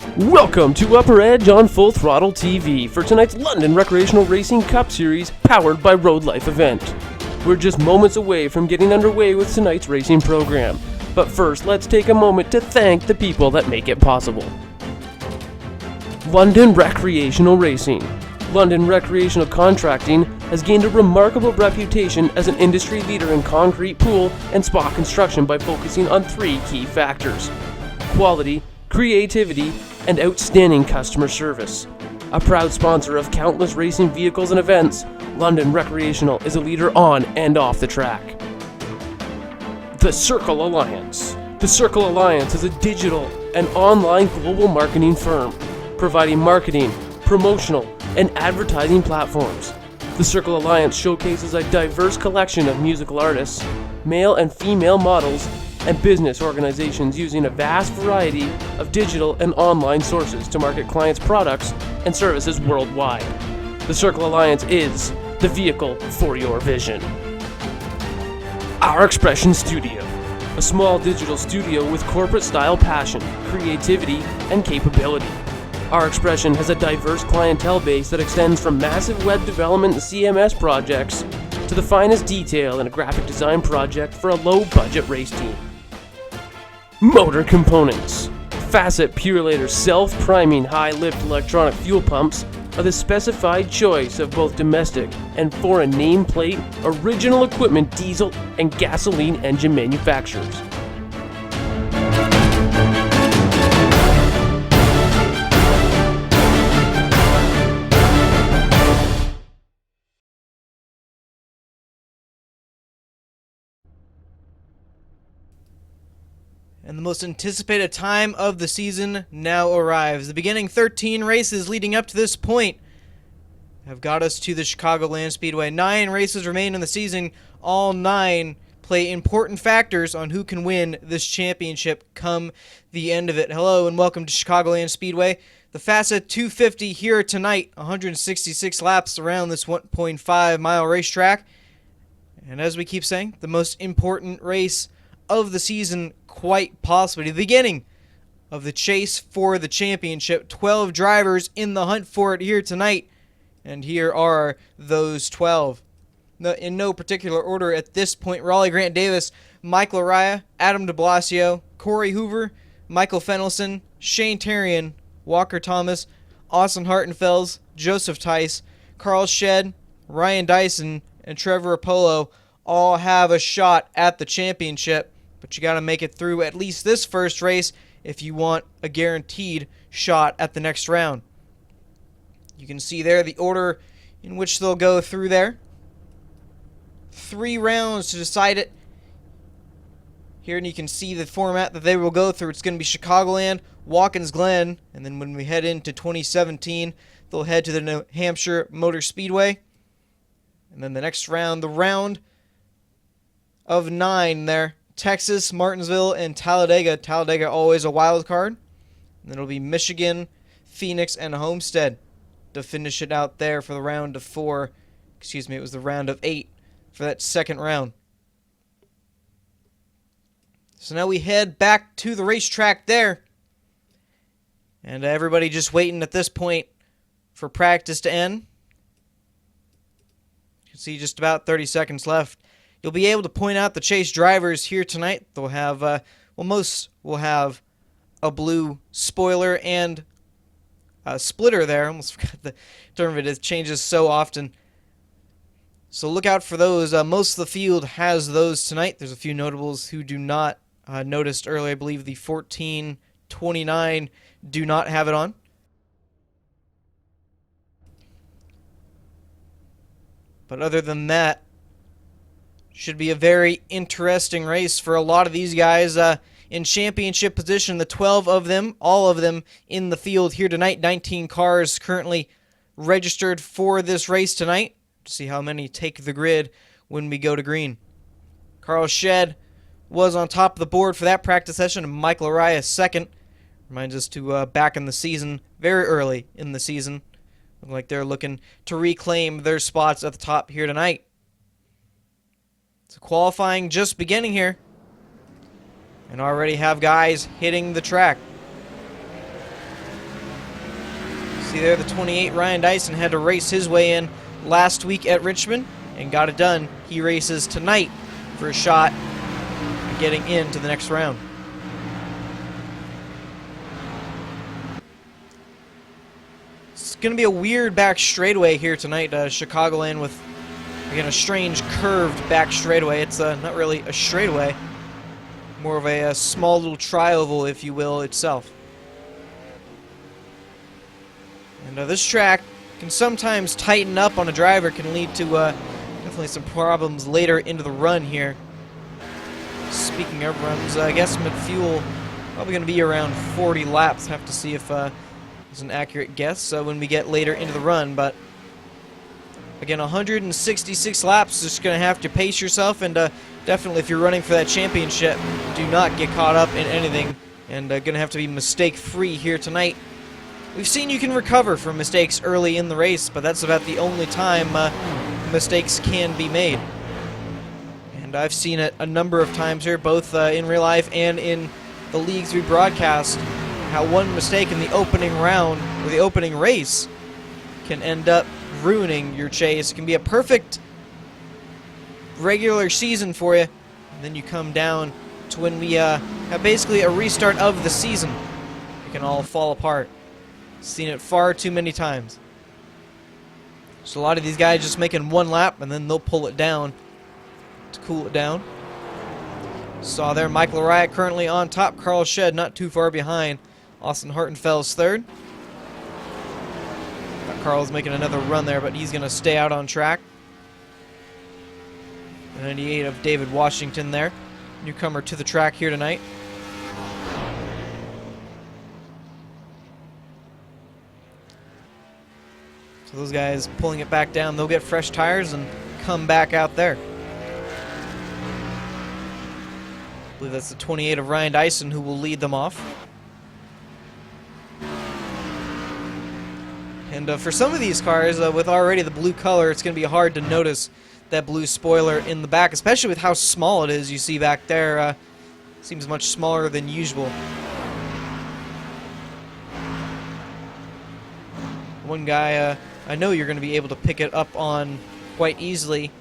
Welcome to UpperEdge on Full Throttle TV for tonight's London Recreational Racing Cup Series powered by Road Life event. We're just moments away from getting underway with tonight's racing program. But first, let's take a moment to thank the people that make it possible. London Recreational Racing. London Recreational Contracting has gained a remarkable reputation as an industry leader in concrete pool and spa construction by focusing on three key factors: quality, creativity, and outstanding customer service. A proud sponsor of countless racing vehicles and events, London Recreational is a leader on and off the track. The Circle Alliance. The Circle Alliance is a digital and online global marketing firm, providing marketing, promotional, and advertising platforms. The Circle Alliance showcases a diverse collection of musical artists, male and female models, and business organizations using a vast variety of digital and online sources to market clients' products and services worldwide. The Circle Alliance is the vehicle for your vision. Our Expression Studio, a small digital studio with corporate-style passion, creativity, and capability. Our Expression has a diverse clientele base that extends from massive web development and CMS projects to the finest detail in a graphic design project for a low-budget race team. Motor Components. Facet Purelator self-priming high-lift electronic fuel pumps are the specified choice of both domestic and foreign nameplate original equipment diesel and gasoline engine manufacturers. And the most anticipated time of the season now arrives. The beginning 13 races leading up to this point have got us to the Chicagoland Speedway. 9 races remain in the season. All 9 play important factors on who can win this championship come the end of it. Hello and welcome to Chicagoland Speedway. The Facet 250 here tonight, 166 laps around this 1.5 mile racetrack. And as we keep saying, the most important race of the season, quite possibly the beginning of the chase for the championship. 12 drivers in the hunt for it here tonight, and here are those 12. In no particular order at this point: Raleigh Grant Davis, Michael Araya, Adam de Blasio, Corey Hoover, Michael Fennelson, Shane Terrian, Walker Thomas, Austin Hartenfels, Joseph Tice, Carl Shedd, Ryan Dyson, and Trevor Apollo all have a shot at the championship. But you got to make it through at least this first race if you want a guaranteed shot at the next round. You can see there the order in which they'll go through there. 3 rounds to decide it. Here, and you can see the format that they will go through. It's going to be Chicagoland, Watkins Glen, and then when we head into 2017, they'll head to the New Hampshire Motor Speedway. And then the next round, the round of 9 there. Texas, Martinsville, and Talladega. Talladega always a wild card. And then it'll be Michigan, Phoenix, and Homestead to finish it out there for the round of 4. Excuse me, it was the round of 8 for that second round. So now we head back to the racetrack there. And everybody just waiting at this point for practice to end. You can see just about 30 seconds left. You'll be able to point out the chase drivers here tonight. They'll have, most will have a blue spoiler and a splitter there. I almost forgot the term of it. It changes so often. So look out for those. Most of the field has those tonight. There's a few notables who do not. Noticed earlier, I believe the 1429 do not have it on. But other than that, should be a very interesting race for a lot of these guys in championship position. The 12 of them, all of them in the field here tonight. 19 cars currently registered for this race tonight. To see how many take the grid when we go to green. Carl Shedd was on top of the board for that practice session, and Michael Araya second. Reminds us to back in the season, very early in the season. Look like they're looking to reclaim their spots at the top here tonight. So qualifying just beginning here. And already have guys hitting the track. See there, the 28, Ryan Dyson, had to race his way in last week at Richmond and got it done. He races tonight for a shot at getting into the next round. It's going to be a weird back straightaway here tonight. Chicagoland with, again, a strange curved back straightaway. It's not really a straightaway, more of a small little tri-oval, if you will, itself. And this track can sometimes tighten up on a driver, can lead to definitely some problems later into the run here. Speaking of runs, I guess mid-fuel probably going to be around 40 laps. Have to see if it's an accurate guess when we get later into the run. But again, 166 laps. Just going to have to pace yourself, and definitely if you're running for that championship, do not get caught up in anything. And going to have to be mistake-free here tonight. We've seen you can recover from mistakes early in the race, but that's about the only time mistakes can be made. And I've seen it a number of times here, both in real life and in the leagues we broadcast, how one mistake in the opening round, or the opening race, can end up ruining your chase. It can be a perfect regular season for you, and then you come down to when we have basically a restart of the season. It can all fall apart. Seen it far too many times. So a lot of these guys just making one lap and then they'll pull it down to cool it down. Saw there Michael Araya currently on top. Carl Shed not too far behind. Austin Hartenfeld's third. Carl's making another run there, but he's going to stay out on track. The 98 of David Washington there. Newcomer to the track here tonight. So those guys pulling it back down, they'll get fresh tires and come back out there. I believe that's the 28 of Ryan Dyson who will lead them off. And for some of these cars, with already the blue color, it's going to be hard to notice that blue spoiler in the back, especially with how small it is. You see back there, seems much smaller than usual. One guy, I know you're going to be able to pick it up on quite easily.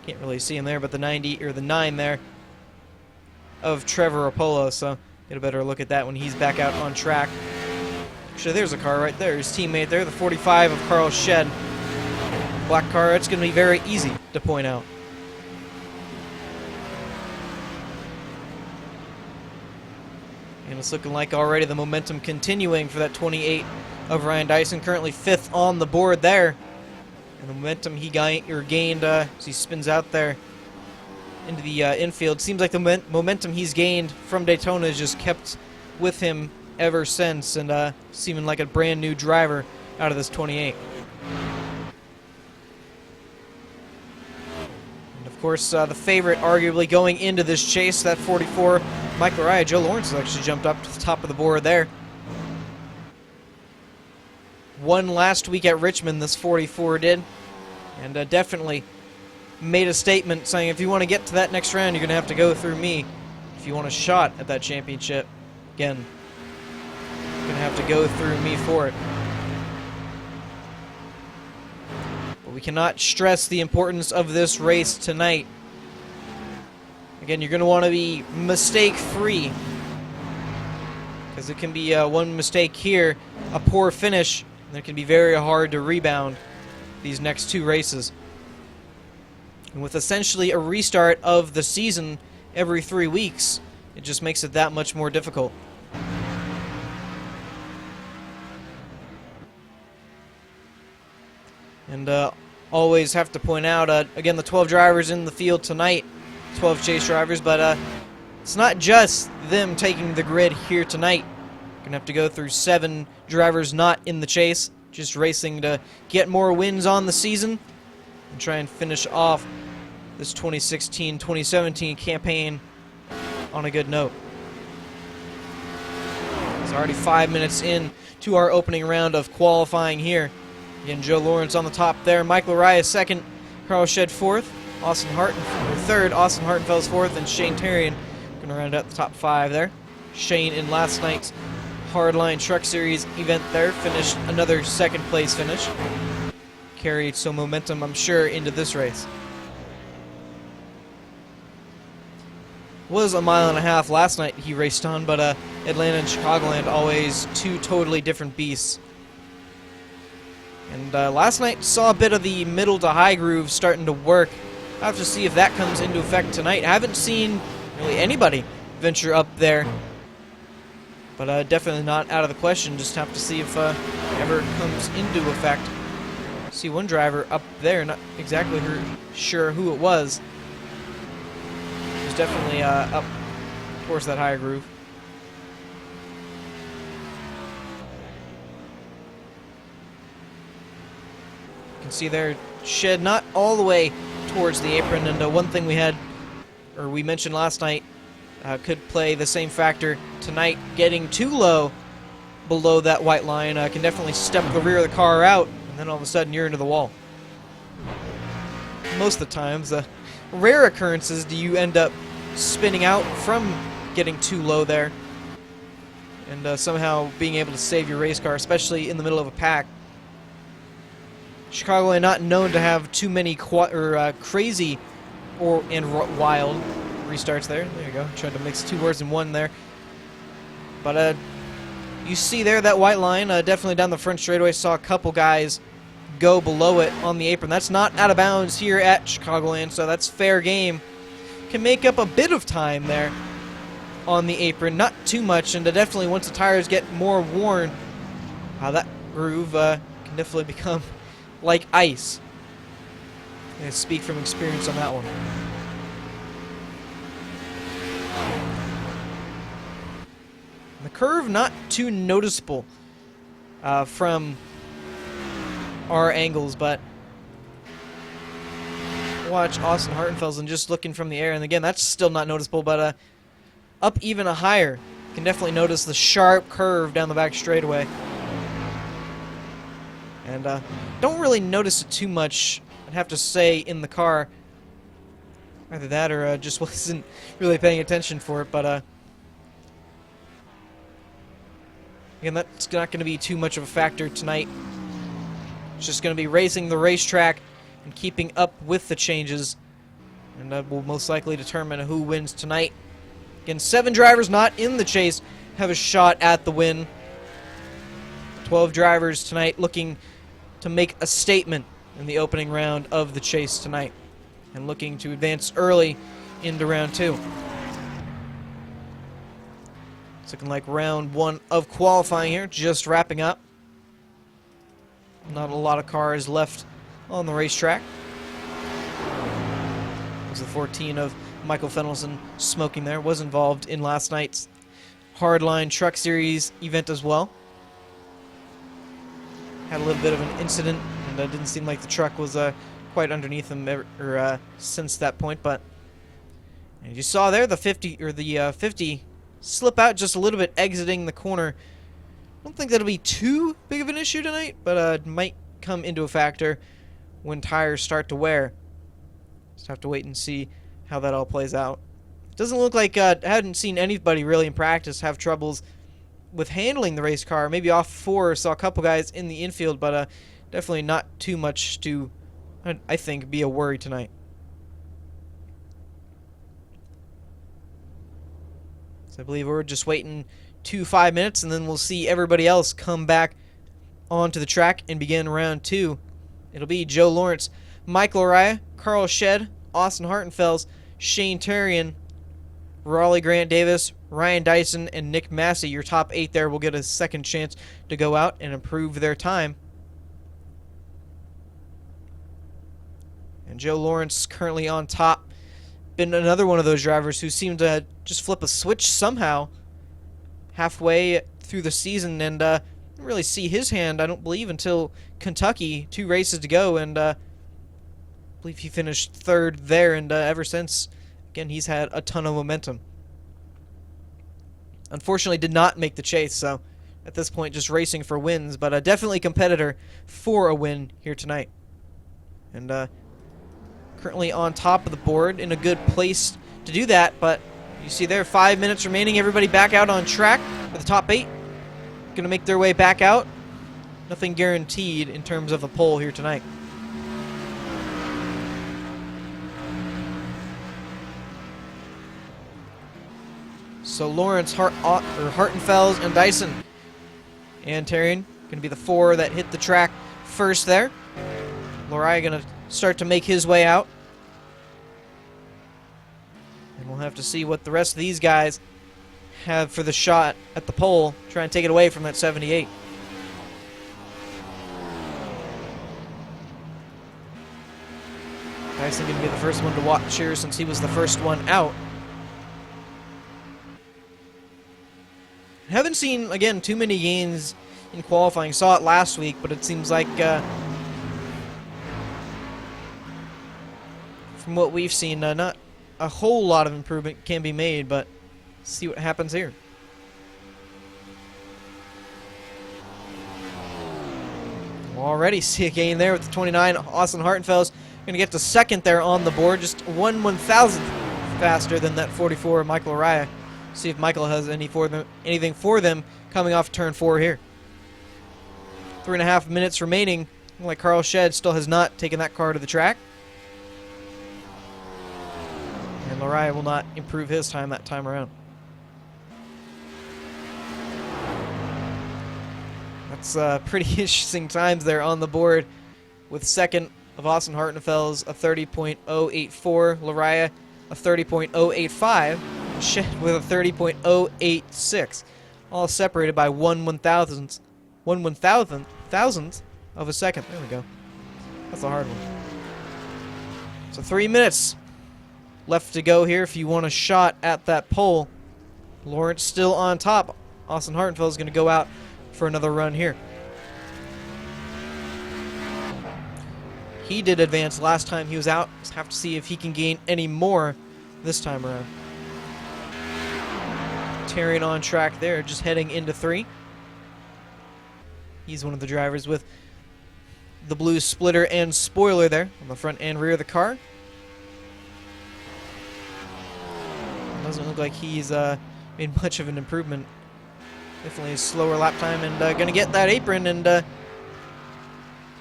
Can't really see him there, but the 90 or the 9 there of Trevor Apollo. So get a better look at that when he's back out on track. Actually, there's a car right there. His teammate there, the 45 of Carl Shed. Black car. It's going to be very easy to point out. And it's looking like already the momentum continuing for that 28 of Ryan Dyson, currently 5th on the board there. And the momentum he gained as he spins out there into the infield. Seems like the momentum he's gained from Daytona has just kept with him ever since, and seeming like a brand new driver out of this 28. And of course, the favorite arguably going into this chase, that 44, Michael Araya. Joe Lawrence has actually jumped up to the top of the board there. Won last week at Richmond, this 44 did, and definitely made a statement saying if you want to get to that next round, you're going to have to go through me. If you want a shot at that championship, again, you're going to have to go through me for it. But we cannot stress the importance of this race tonight. Again, you're going to want to be mistake-free, because it can be one mistake here, a poor finish, and it can be very hard to rebound these next two races. And with essentially a restart of the season every 3 weeks, it just makes it that much more difficult. And always have to point out, again, the 12 drivers in the field tonight, 12 chase drivers, but it's not just them taking the grid here tonight. Gonna have to go through 7 drivers not in the chase, just racing to get more wins on the season and try and finish off this 2016-2017 campaign on a good note. It's already 5 minutes in to our opening round of qualifying here. Again, Joe Lawrence on the top there, Michael Araya second, Carl Shed fourth, Austin Hartenfeld third, Austin Hartenfeld's fourth, and Shane Terrian going to round out the top 5 there. Shane in last night's Hardline Truck Series event there. Finished another second place finish. Carried some momentum, I'm sure, into this race. Was a mile and a half last night he raced on, but Atlanta and Chicagoland always two totally different beasts. And last night saw a bit of the middle to high groove starting to work. I'll have to see if that comes into effect tonight. I haven't seen really anybody venture up there, but definitely not out of the question. Just have to see if it ever comes into effect. See one driver up there, not exactly sure who it was. It was definitely up towards that higher groove. You can see there, Shed not all the way towards the apron, and one thing we mentioned last night could play the same factor tonight. Getting too low below that white line can definitely step the rear of the car out, and then all of a sudden you're into the wall. Most of the times, rare occurrences do you end up spinning out from getting too low there and somehow being able to save your race car, especially in the middle of a pack. Chicagoland not known to have too many crazy and wild restarts there. There you go. Tried to mix two words in one there. But you see there that white line, definitely down the front straightaway. Saw a couple guys go below it on the apron. That's not out of bounds here at Chicagoland, so that's fair game. Can make up a bit of time there on the apron, not too much, and definitely once the tires get more worn, that groove can definitely become like ice. I speak from experience on that one. And the curve not too noticeable from our angles, but watch Austin Hartenfelsen just looking from the air, and again that's still not noticeable, but up even a higher, you can definitely notice the sharp curve down the back straightaway. And don't really notice it too much, I'd have to say, in the car. Either that or just wasn't really paying attention for it, but again, that's not going to be too much of a factor tonight. It's just going to be racing the racetrack and keeping up with the changes, and that will most likely determine who wins tonight. Again, 7 drivers not in the chase have a shot at the win. 12 drivers tonight looking to make a statement in the opening round of the chase tonight, and looking to advance early into round 2. It's looking like round 1 of qualifying here, just wrapping up. Not a lot of cars left on the racetrack. It was the 14 of Michael Fenelson smoking there. Was involved in last night's Hardline Truck Series event as well. Had a little bit of an incident, and it didn't seem like the truck was quite underneath him since that point. But and you saw there the 50 slip out just a little bit, exiting the corner. I don't think that'll be too big of an issue tonight, but it might come into a factor when tires start to wear. Just have to wait and see how that all plays out. It doesn't look like I hadn't seen anybody really in practice have troubles with handling the race car. Maybe off 4, saw a couple guys in the infield, but definitely not too much to, I think, be a worry tonight. So I believe we're just waiting 5 minutes, and then we'll see everybody else come back onto the track and begin round 2. It'll be Joe Lawrence, Michael Araya, Carl Shed, Austin Hartenfels, Shane Turian, Raleigh Grant Davis, Ryan Dyson, and Nick Massey. Your top 8 there will get a second chance to go out and improve their time. And Joe Lawrence currently on top. Been another one of those drivers who seemed to just flip a switch somehow halfway through the season, and didn't really see his hand, I don't believe, until Kentucky. 2 races to go, and I believe he finished 3rd there, and ever since, again, he's had a ton of momentum. Unfortunately, did not make the chase, so at this point just racing for wins, but definitely a competitor for a win here tonight. And currently on top of the board, in a good place to do that, but you see there, 5 minutes remaining, everybody back out on track for the top 8. going to make their way back out. Nothing guaranteed in terms of a pole here tonight. So Lawrence, Hartenfels, and Dyson and Terrian going to be the four that hit the track first there. Lariah going to start to make his way out. And we'll have to see what the rest of these guys have for the shot at the pole. Try and take it away from that 78. Dyson going to be the first one to watch here since he was the first one out. Haven't seen, again, too many gains in qualifying. Saw it last week, but it seems like from what we've seen, not a whole lot of improvement can be made, but see what happens here. We'll already see a gain there with the 29. Austin Hartenfels going to get to second there on the board, just 1/1000th faster than that 44 Michael Araya. See if Michael has anything for them coming off turn 4 here. 3.5 minutes remaining. Like Carl Shed still has not taken that car to the track. And Lariah will not improve his time that time around. That's pretty interesting times there on the board, with second of Austin Hartenfels a 30.084, Lariah a 30.085, Shed with a 30.086, all separated by 1/1000th of a second. There we go. That's a hard one. So 3 minutes left to go here if you want a shot at that pole. Lawrence still on top. Austin Hartenfeld is going to go out for another run here. He did advance last time he was out. Let's have to see if he can gain any more this time around. Terrian on track there, just heading into 3. He's one of the drivers with the blue splitter and spoiler there on the front and rear of the car. Doesn't look like he's made much of an improvement. Definitely a slower lap time, and going to get that apron, and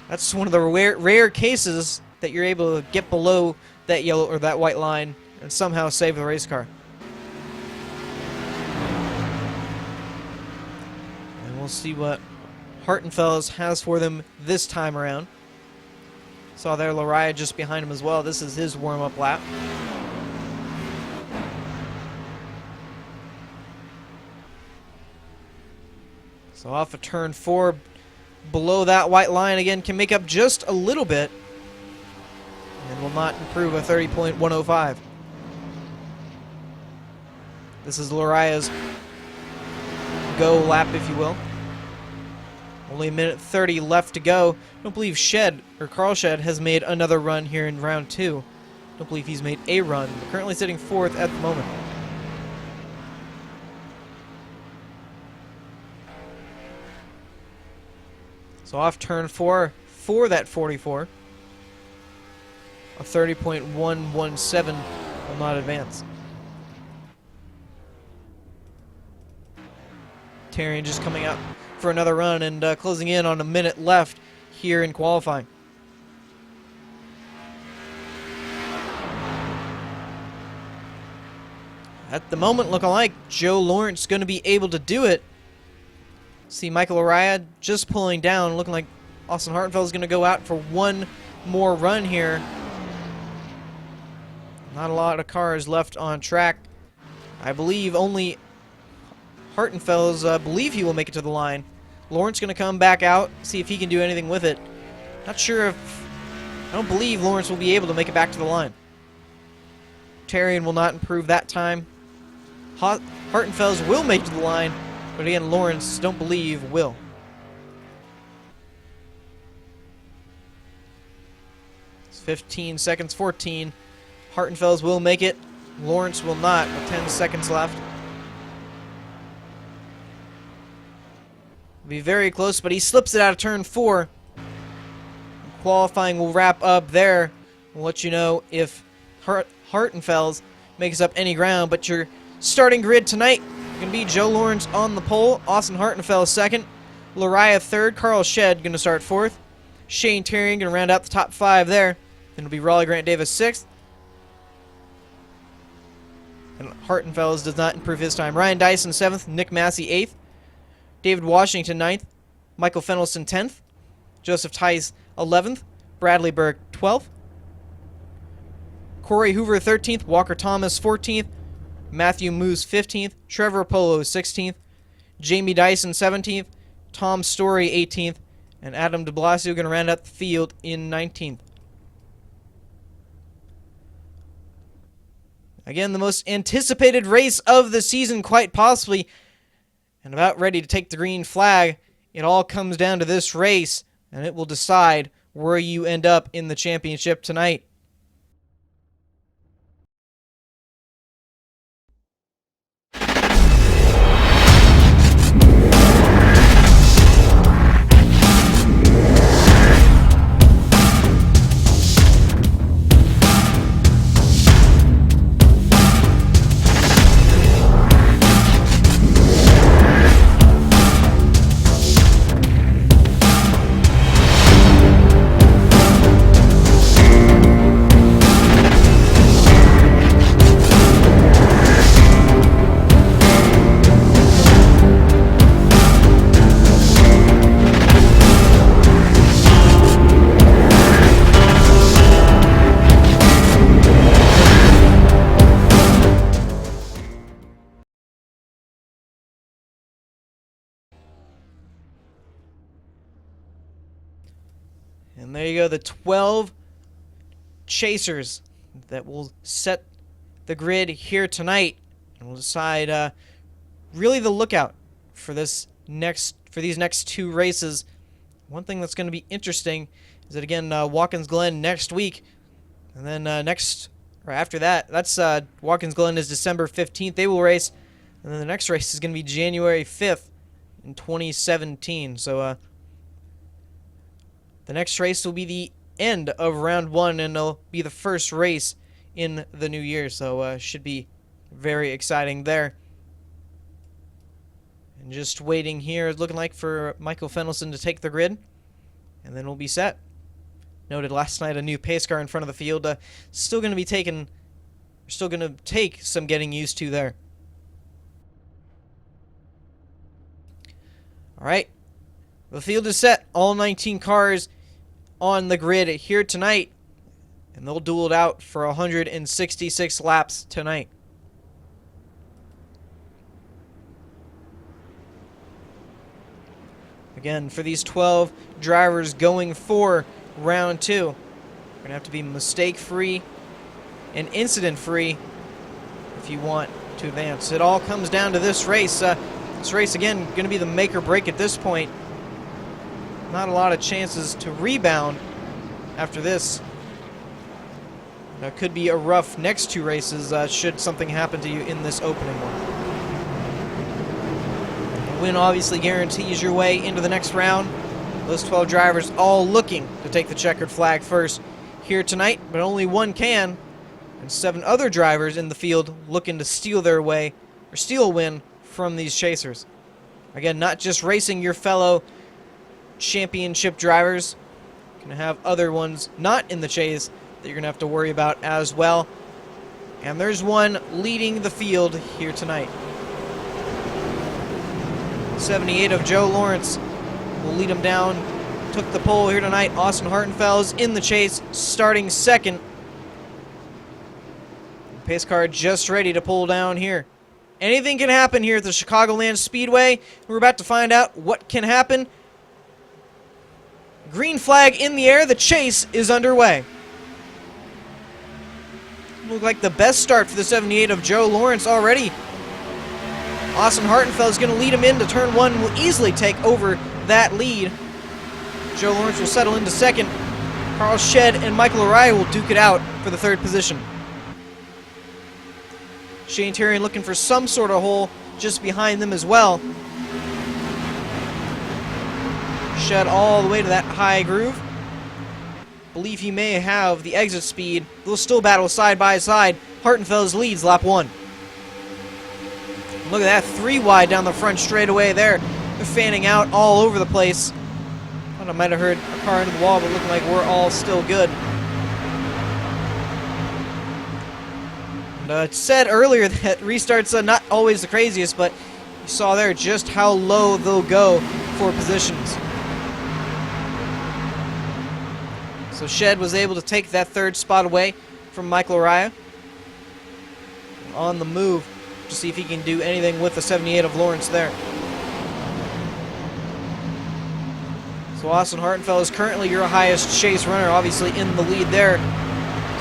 that's one of the rare cases that you're able to get below that yellow or that white line and somehow save the race car. And we'll see what Hartenfels has for them this time around. Saw there Lariah just behind him as well. This is his warm-up lap. So off of turn 4, below that white line again, can make up just a little bit, and will not improve a 30.105. This is Lariah's go lap, if you will. Only a minute 30 left to go. Don't believe Carl Shed has made another run here in round 2. Don't believe he's made a run. Currently sitting 4th at the moment. So off turn 4 for that 44. A 30.117 will not advance. Terrian just coming out for another run and closing in on a minute left here in qualifying. At the moment, looking like Joe Lawrence going to be able to do it. See Michael Araya just pulling down, looking like Austin Hartenfeld is going to go out for one more run here. Not a lot of cars left on track. I believe only Hartenfeld, believe he will make it to the line. Lawrence going to come back out, see if he can do anything with it. Not sure if... I don't believe Lawrence will be able to make it back to the line. Terrian will not improve that time. Hartenfeld will make it to the line. But again, Lawrence, don't believe, will. It's 15 seconds, 14. Hartenfels will make it. Lawrence will not, with 10 seconds left. Be very close, but he slips it out of turn 4. Qualifying will wrap up there. We'll let you know if Hartenfels makes up any ground, but your starting grid tonight going to be Joe Lawrence on the pole, Austin Hartenfeld second, Lariah third, Carl Shedd going to start fourth, Shane Terrian going to round out the top 5 there. Then it'll be Raleigh Grant Davis sixth. And Hartenfeld does not improve his time. Ryan Dyson 7th, Nick Massey 8th, David Washington 9th, Michael Fennelson 10th, Joseph Tice 11th, Bradley Burke 12th, Corey Hoover 13th, Walker Thomas 14th, Matthew Moose 15th, Trevor Polo 16th, Jamie Dyson 17th, Tom Story 18th, and Adam de Blasio going to round out the field in 19th. Again, the most anticipated race of the season, quite possibly, and about ready to take the green flag. It all comes down to this race, and it will decide where you end up in the championship tonight. And there you go, the 12 chasers that will set the grid here tonight, and we'll decide really the lookout for these next 2 races. One thing that's going to be interesting is that, again, Watkins Glen next week, and then after that, that's Watkins Glen is December 15th. They will race, and then the next race is going to be January 5th in 2017. So the next race will be the end of round 1, and it'll be the first race in the new year, so should be very exciting there. And just waiting here, looking like for Michael Fennelson to take the grid, and then we'll be set. Noted last night a new pace car in front of the field. Still going to take some getting used to there. All right, the field is set. All 19 cars on the grid here tonight, and they'll duel it out for 166 laps tonight. Again, for these 12 drivers going for round 2, you're going to have to be mistake-free and incident-free if you want to advance. It all comes down to this race. This race, again, going to be the make or break at this point. Not a lot of chances to rebound after this. It could be a rough next 2 races should something happen to you in this opening one. The win obviously guarantees your way into the next round. Those 12 drivers all looking to take the checkered flag first here tonight, but only one can, and 7 other drivers in the field looking to steal their way, or steal a win from these chasers. Again, not just racing your fellow championship drivers, you're going to have other ones not in the chase that you're going to have to worry about as well. And there's one leading the field here tonight. 78 of Joe Lawrence will lead him down. Took the pole here tonight. Austin Hartenfeld in the chase, starting second. Pace car just ready to pull down here. Anything can happen here at the Chicagoland Speedway. We're about to find out what can happen. Green flag in the air. The chase is underway. Look like the best start for the 78 of Joe Lawrence already. Austin Hartenfeld is going to lead him into turn 1. Will easily take over that lead. Joe Lawrence will settle into second. Carl Shedd and Michael Araya will duke it out for the 3rd position. Shane Terrian looking for some sort of hole just behind them as well. Shedd all the way to that high groove. Believe he may have the exit speed. They'll still battle side by side. Hartenfeld leads lap 1. Look at that, 3 wide down the front straightaway there. They're fanning out all over the place. Thought I might have heard a car into the wall, but looking like we're all still good. And it said earlier that restarts are not always the craziest, but you saw there just how low they'll go for positions. So Shed was able to take that 3rd spot away from Michael Araya. On the move to see if he can do anything with the 78 of Lawrence there. So Austin Hartenfeld is currently your highest chase runner, obviously in the lead there.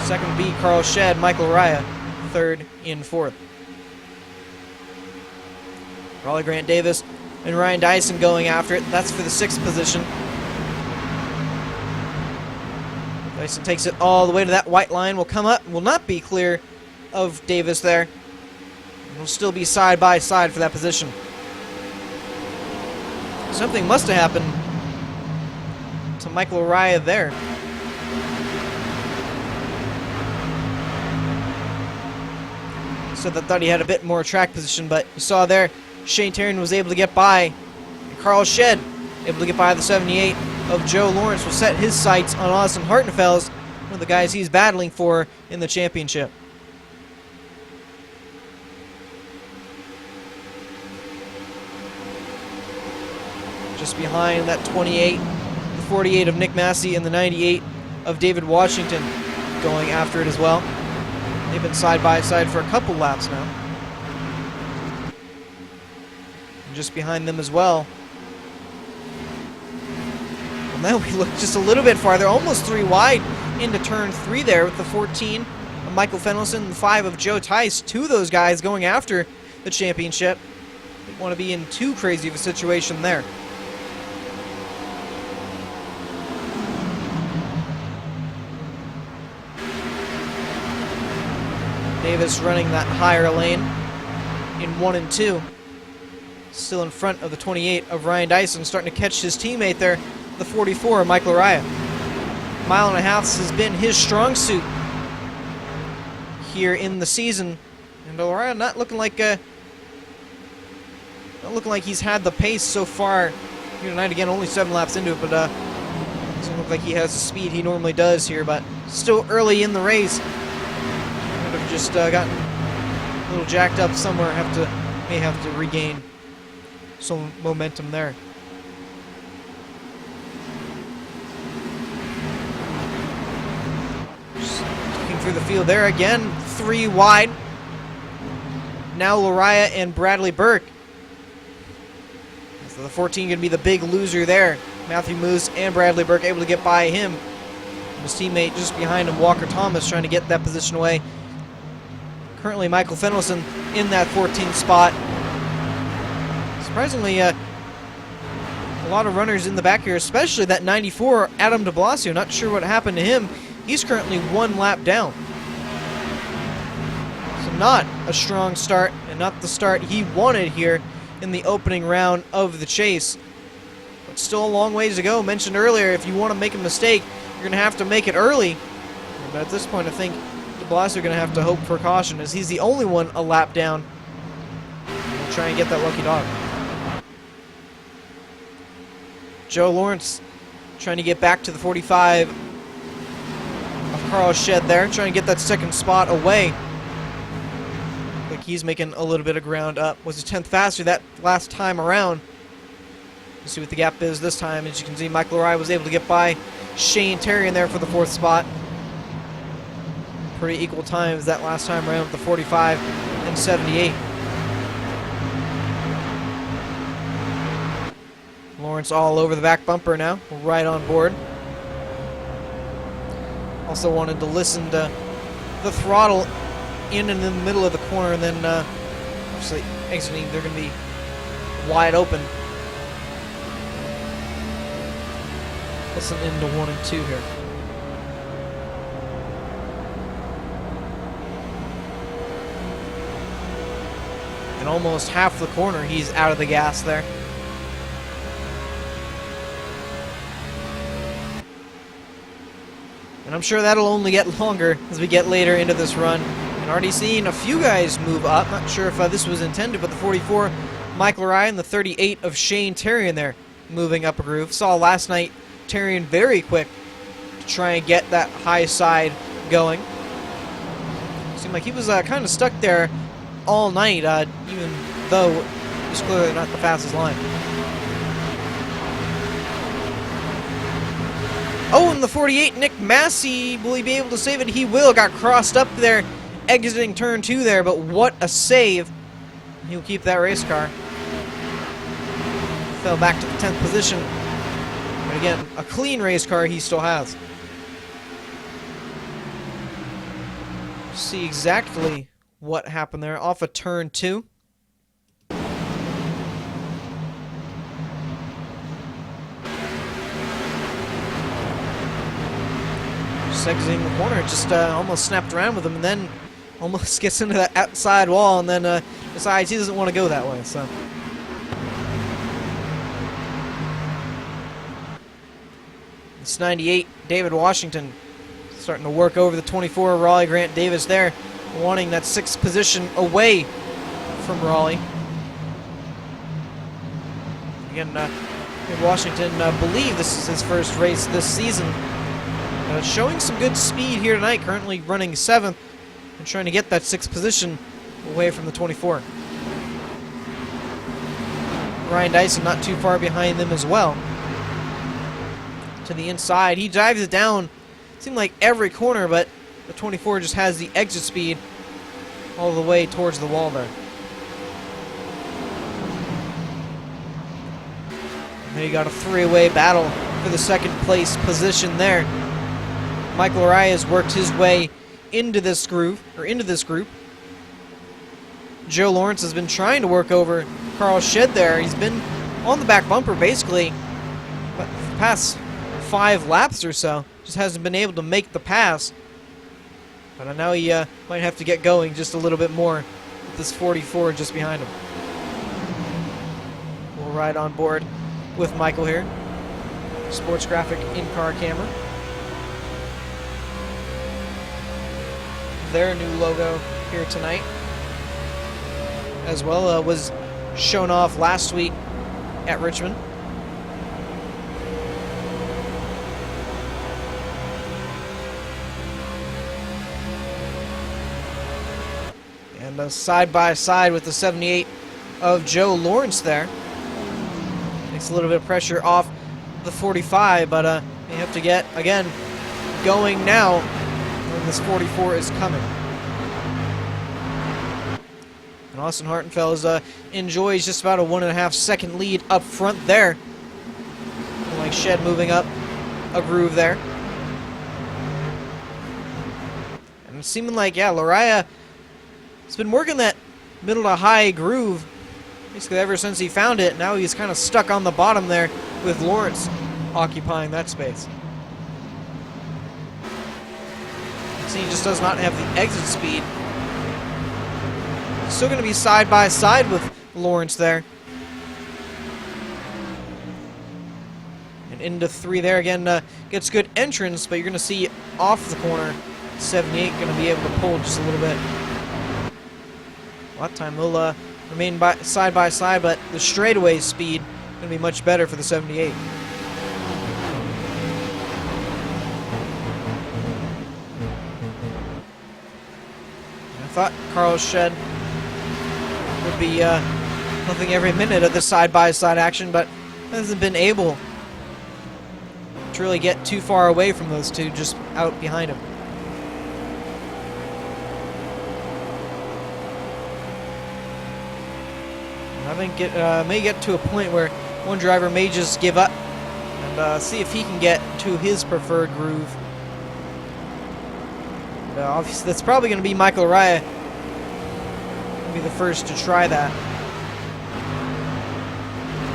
2nd beat Carl Shed, Michael Araya, 3rd in 4th. Raleigh Grant Davis and Ryan Dyson going after it. That's for the 6th position. Dyson takes it all the way to that white line. Will come up, will not be clear of Davis there. Will still be side by side for that position. Something must have happened to Michael Araya there. So I thought he had a bit more track position, but you saw there, Shane Tarrant was able to get by. And Carl Shed able to get by the 78 of Joe Lawrence. Will set his sights on Austin Hartenfeld, one of the guys he's battling for in the championship. Just behind that 28, the 48 of Nick Massey, and the 98 of David Washington going after it as well. They've been side by side for a couple laps now. And just behind them as well. Well, now we look just a little bit farther, almost 3 wide into turn 3 there with the 14 of Michael Fenelson and the 5 of Joe Tice. 2 of those guys going after the championship. Don't want to be in too crazy of a situation there. Davis running that higher lane in 1 and 2. Still in front of the 28 of Ryan Dyson, starting to catch his teammate there, the 44 of Michael Araya. 1.5 miles has been his strong suit here in the season, and Araya not looking like he's had the pace so far here tonight. Again, only 7 laps into it, but doesn't look like he has the speed he normally does here. But still early in the race. Could have just gotten a little jacked up somewhere. May have to regain some momentum there. Just looking through the field there again, 3 wide. Now Araya and Bradley Burke. So the 14 going to be the big loser there. Matthew Moose and Bradley Burke able to get by him. His teammate just behind him, Walker Thomas, trying to get that position away. Currently, Michael Fenelson in that 14th spot. Surprisingly, a lot of runners in the back here, especially that 94, Adam de Blasio. Not sure what happened to him. He's currently 1 lap down. So not a strong start, and not the start he wanted here in the opening round of the chase. But still a long ways to go. Mentioned earlier, if you want to make a mistake, you're going to have to make it early. But at this point, I think Blasio going to have to hope for caution, as he's the only one a lap down. We'll try and get that lucky dog. Joe Lawrence trying to get back to the 45 of Carl Shed there, trying to get that 2nd spot away. Like he's making a little bit of ground up. Was a 10th faster that last time around. Let's see what the gap is this time. As you can see, Michael Araya was able to get by Shane Terry in there for the 4th spot. Pretty equal times that last time around with the 45 and 78. Lawrence all over the back bumper now, right on board. Also wanted to listen to the throttle in the middle of the corner, and then obviously exiting, they're going to be wide open. Listen into 1 and 2 here. And almost half the corner, he's out of the gas there. And I'm sure that'll only get longer as we get later into this run. And Already seen a few guys move up. Not sure if this was intended, but the 44, Michael Ryan, and the 38 of Shane Terrian there moving up a groove. Saw last night Terrian very quick to try and get that high side going. Seemed like he was kind of stuck there all night, even though it was clearly not the fastest line. Oh, and the 48, Nick Massey, will he be able to save it? He will. Got crossed up there, exiting turn 2 there, but what a save. He'll keep that race car. Fell back to the 10th position. But again, a clean race car he still has. See exactly what happened there. Off of turn 2. Just exiting the corner, just almost snapped around with him, and then almost gets into that outside wall, and then decides he doesn't want to go that way. So it's 98, David Washington, starting to work over the 24, Raleigh Grant Davis there, wanting that 6th position away from Raleigh. Again, David Washington, believe this is his first race this season. Showing some good speed here tonight, currently running 7th and trying to get that 6th position away from the 24. Ryan Dyson not too far behind them as well. To the inside, he drives it down, seemed like every corner, but the 24 just has the exit speed all the way towards the wall there. And then you got a 3-way battle for the 2nd place position there. Michael Araya has worked his way into this groove, or into this group. Joe Lawrence has been trying to work over Carl Shed there. He's been on the back bumper basically the past 5 laps or so. Just hasn't been able to make the pass. But now he might have to get going just a little bit more with this 44 just behind him. We'll ride on board with Michael here. Sports graphic in-car camera. Their new logo here tonight as well was shown off last week at Richmond. And side by side with the 78 of Joe Lawrence there. Takes a little bit of pressure off the 45, but they have to get, again, going now. And this 44 is coming. And Austin Hartenfeld enjoys just about a 1.5 second lead up front there. Like Shed moving up a groove there. And it's seeming like, yeah, Lariah has been working that middle to high groove basically ever since he found it. Now he's kind of stuck on the bottom there with Lawrence occupying that space. See, he just does not have the exit speed. Still going to be side by side with Lawrence there. And into 3 there again. Gets good entrance, but you're going to see off the corner 78 going to be able to pull just a little bit. A lot of time they'll remain side by side, but the straightaway speed going to be much better for the 78. I thought Carl Shed would be loving every minute of the side-by-side action, but hasn't been able to really get too far away from those two just out behind him. I think it may get to a point where one driver may just give up and see if he can get to his preferred groove. Obviously, that's probably going to be Michael Araya. He'll be the first to try that.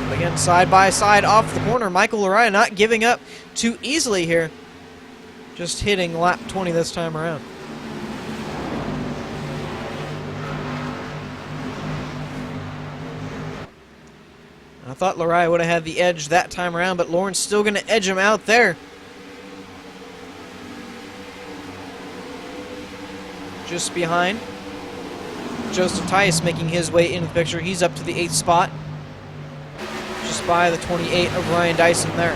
But again, side by side off the corner. Michael Araya not giving up too easily here. Just hitting lap 20 this time around. I thought Lariah would have had the edge that time around, but Lawrence still going to edge him out there. just behind. Joseph Tice making his way into the picture. He's up to the 8th spot. Just by the 28 of Ryan Dyson there.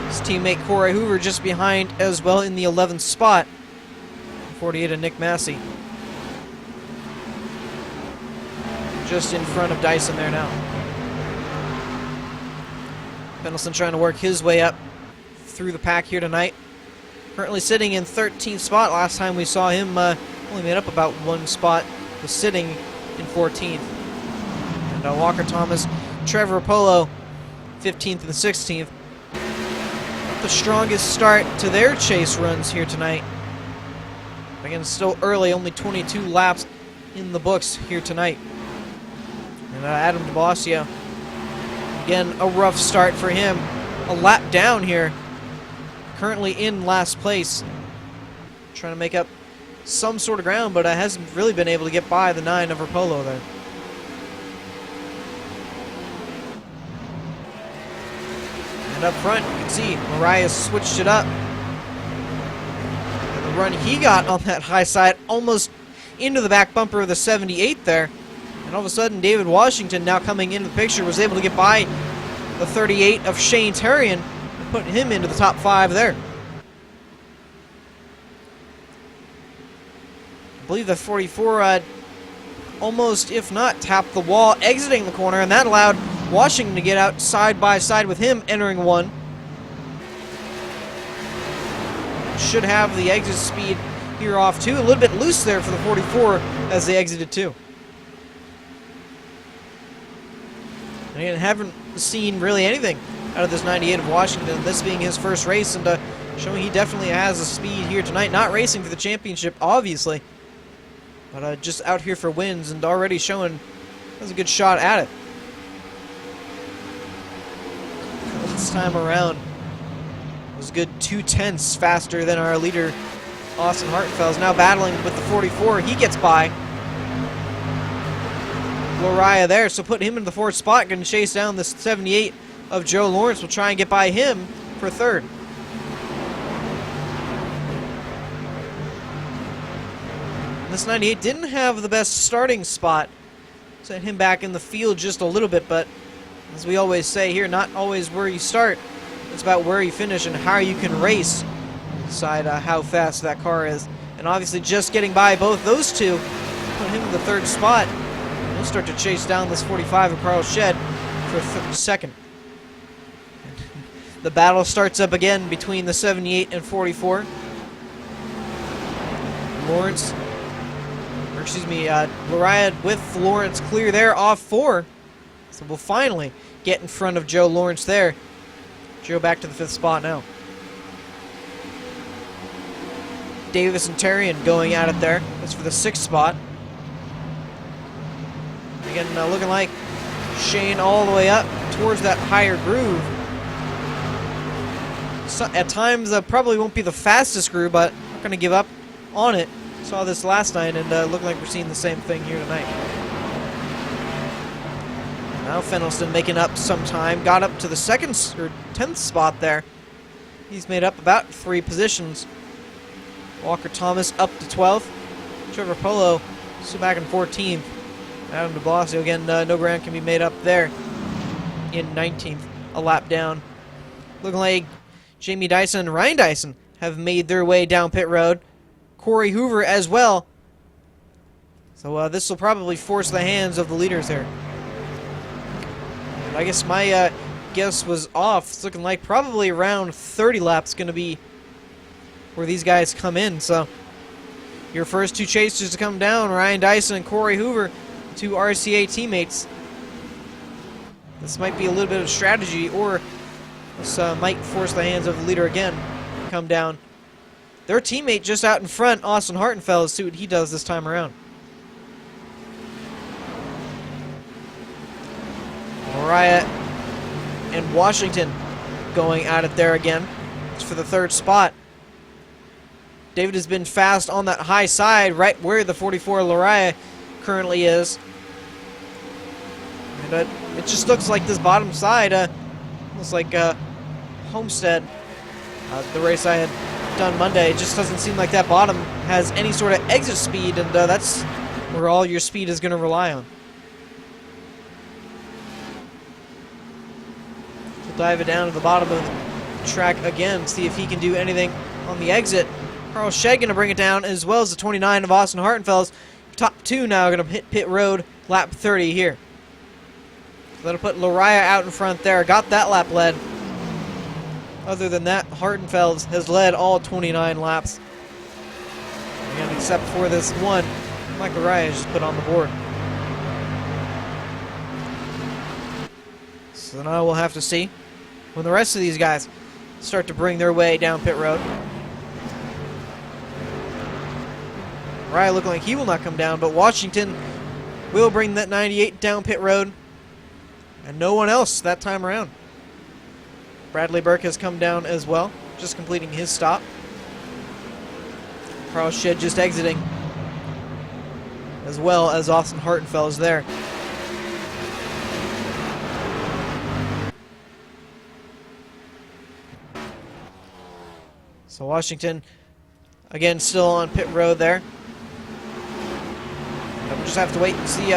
His teammate Corey Hoover just behind as well in the 11th spot. 48 of Nick Massey. Just in front of Dyson there now. Pendleton trying to work his way up through the pack here tonight. Currently sitting in 13th spot. Last time we saw him only made up about 1 spot. Was sitting in 14th. And Walker Thomas, Trevor Polo, 15th and 16th. Not the strongest start to their chase runs here tonight. Again, still early, only 22 laps in the books here tonight. And Adam DeBlasio, again, a rough start for him. A lap down here. Currently in last place. Trying to make up some sort of ground, but hasn't really been able to get by the 9 of Rapolo there. And up front, you can see Mariah switched it up. And the run he got on that high side, almost into the back bumper of the 78 there. And all of a sudden, David Washington, now coming into the picture, was able to get by the 38 of Shane Terrian and put him into the top 5 there. I believe the 44 almost, if not, tapped the wall, exiting the corner, and that allowed Washington to get out side by side with him, entering 1. Should have the exit speed here off 2. A little bit loose there for the 44 as they exited 2. And again, haven't seen really anything out of this 98 of Washington, this being his first race, and showing he definitely has the speed here tonight. Not racing for the championship, obviously, but just out here for wins, and already showing has a good shot at it. This time around was a good 2/10 faster than our leader, Austin Hartenfeld. Is now battling with the 44. He gets by Loriah there, so put him in the 4th spot. Going to chase down the 78 of Joe Lawrence. Will try and get by him for 3rd. This 98 didn't have the best starting spot. Sent him back in the field just a little bit, but as we always say here, not always where you start. It's about where you finish and how you can race. Decide how fast that car is. And obviously just getting by both those two, put him in the 3rd spot. He'll start to chase down this 45 of Carl Shedd for 2nd. The battle starts up again between the 78 and 44. Lawrence, or excuse me, Lariat with Lawrence clear there off 4. So we'll finally get in front of Joe Lawrence there. Joe back to the 5th spot now. Davis and Terrian going at it there. That's for the 6th spot. Again, looking like Shane all the way up towards that higher groove. So, at times, probably won't be the fastest groove, but not going to give up on it. Saw this last night, and looked like we're seeing the same thing here tonight. Now Fennelston making up some time. Got up to the 2nd or 10th spot there. He's made up about 3 positions. Walker Thomas up to 12th. Trevor Polo still back in 14th. Adam DeBlasio, again, no ground can be made up there in 19th, a lap down. Looking like Jamie Dyson and Ryan Dyson have made their way down pit road. Corey Hoover as well. So this will probably force the hands of the leaders here. And I guess my guess was off. It's looking like probably around 30 laps going to be where these guys come in. So your first 2 chasers to come down, Ryan Dyson and Corey Hoover, 2 RCA teammates. This might be a little bit of strategy, or this might force the hands of the leader again to come down. Their teammate just out in front, Austin Hartenfeld, let's see what he does this time around. Mariah and Washington going at it there again. It's for the 3rd spot. David has been fast on that high side, right where the 44 Lariah currently is. And it just looks like this bottom side, looks like Homestead, the race I had left on Monday. It just doesn't seem like that bottom has any sort of exit speed, and that's where all your speed is going to rely on. We'll dive it down to the bottom of the track again, see if he can do anything on the exit. Carl Shedd going to bring it down, as well as the 29 of Austin Hartenfels. Top two now going to hit pit road, lap 30 here. So that'll put Lariah out in front there. Got that lap led. Other than that, Hartenfels has led all 29 laps. Again, except for this one, Mike Lariah just put on the board. So now we'll have to see when the rest of these guys start to bring their way down pit road. Lariah looking like he will not come down, but Washington will bring that 98 down pit road. And no one else that time around. Bradley Burke has come down as well, just completing his stop. Carl Shedd just exiting, as well as Austin Hartenfels there. So Washington, again, still on pit road there. And we'll just have to wait and see.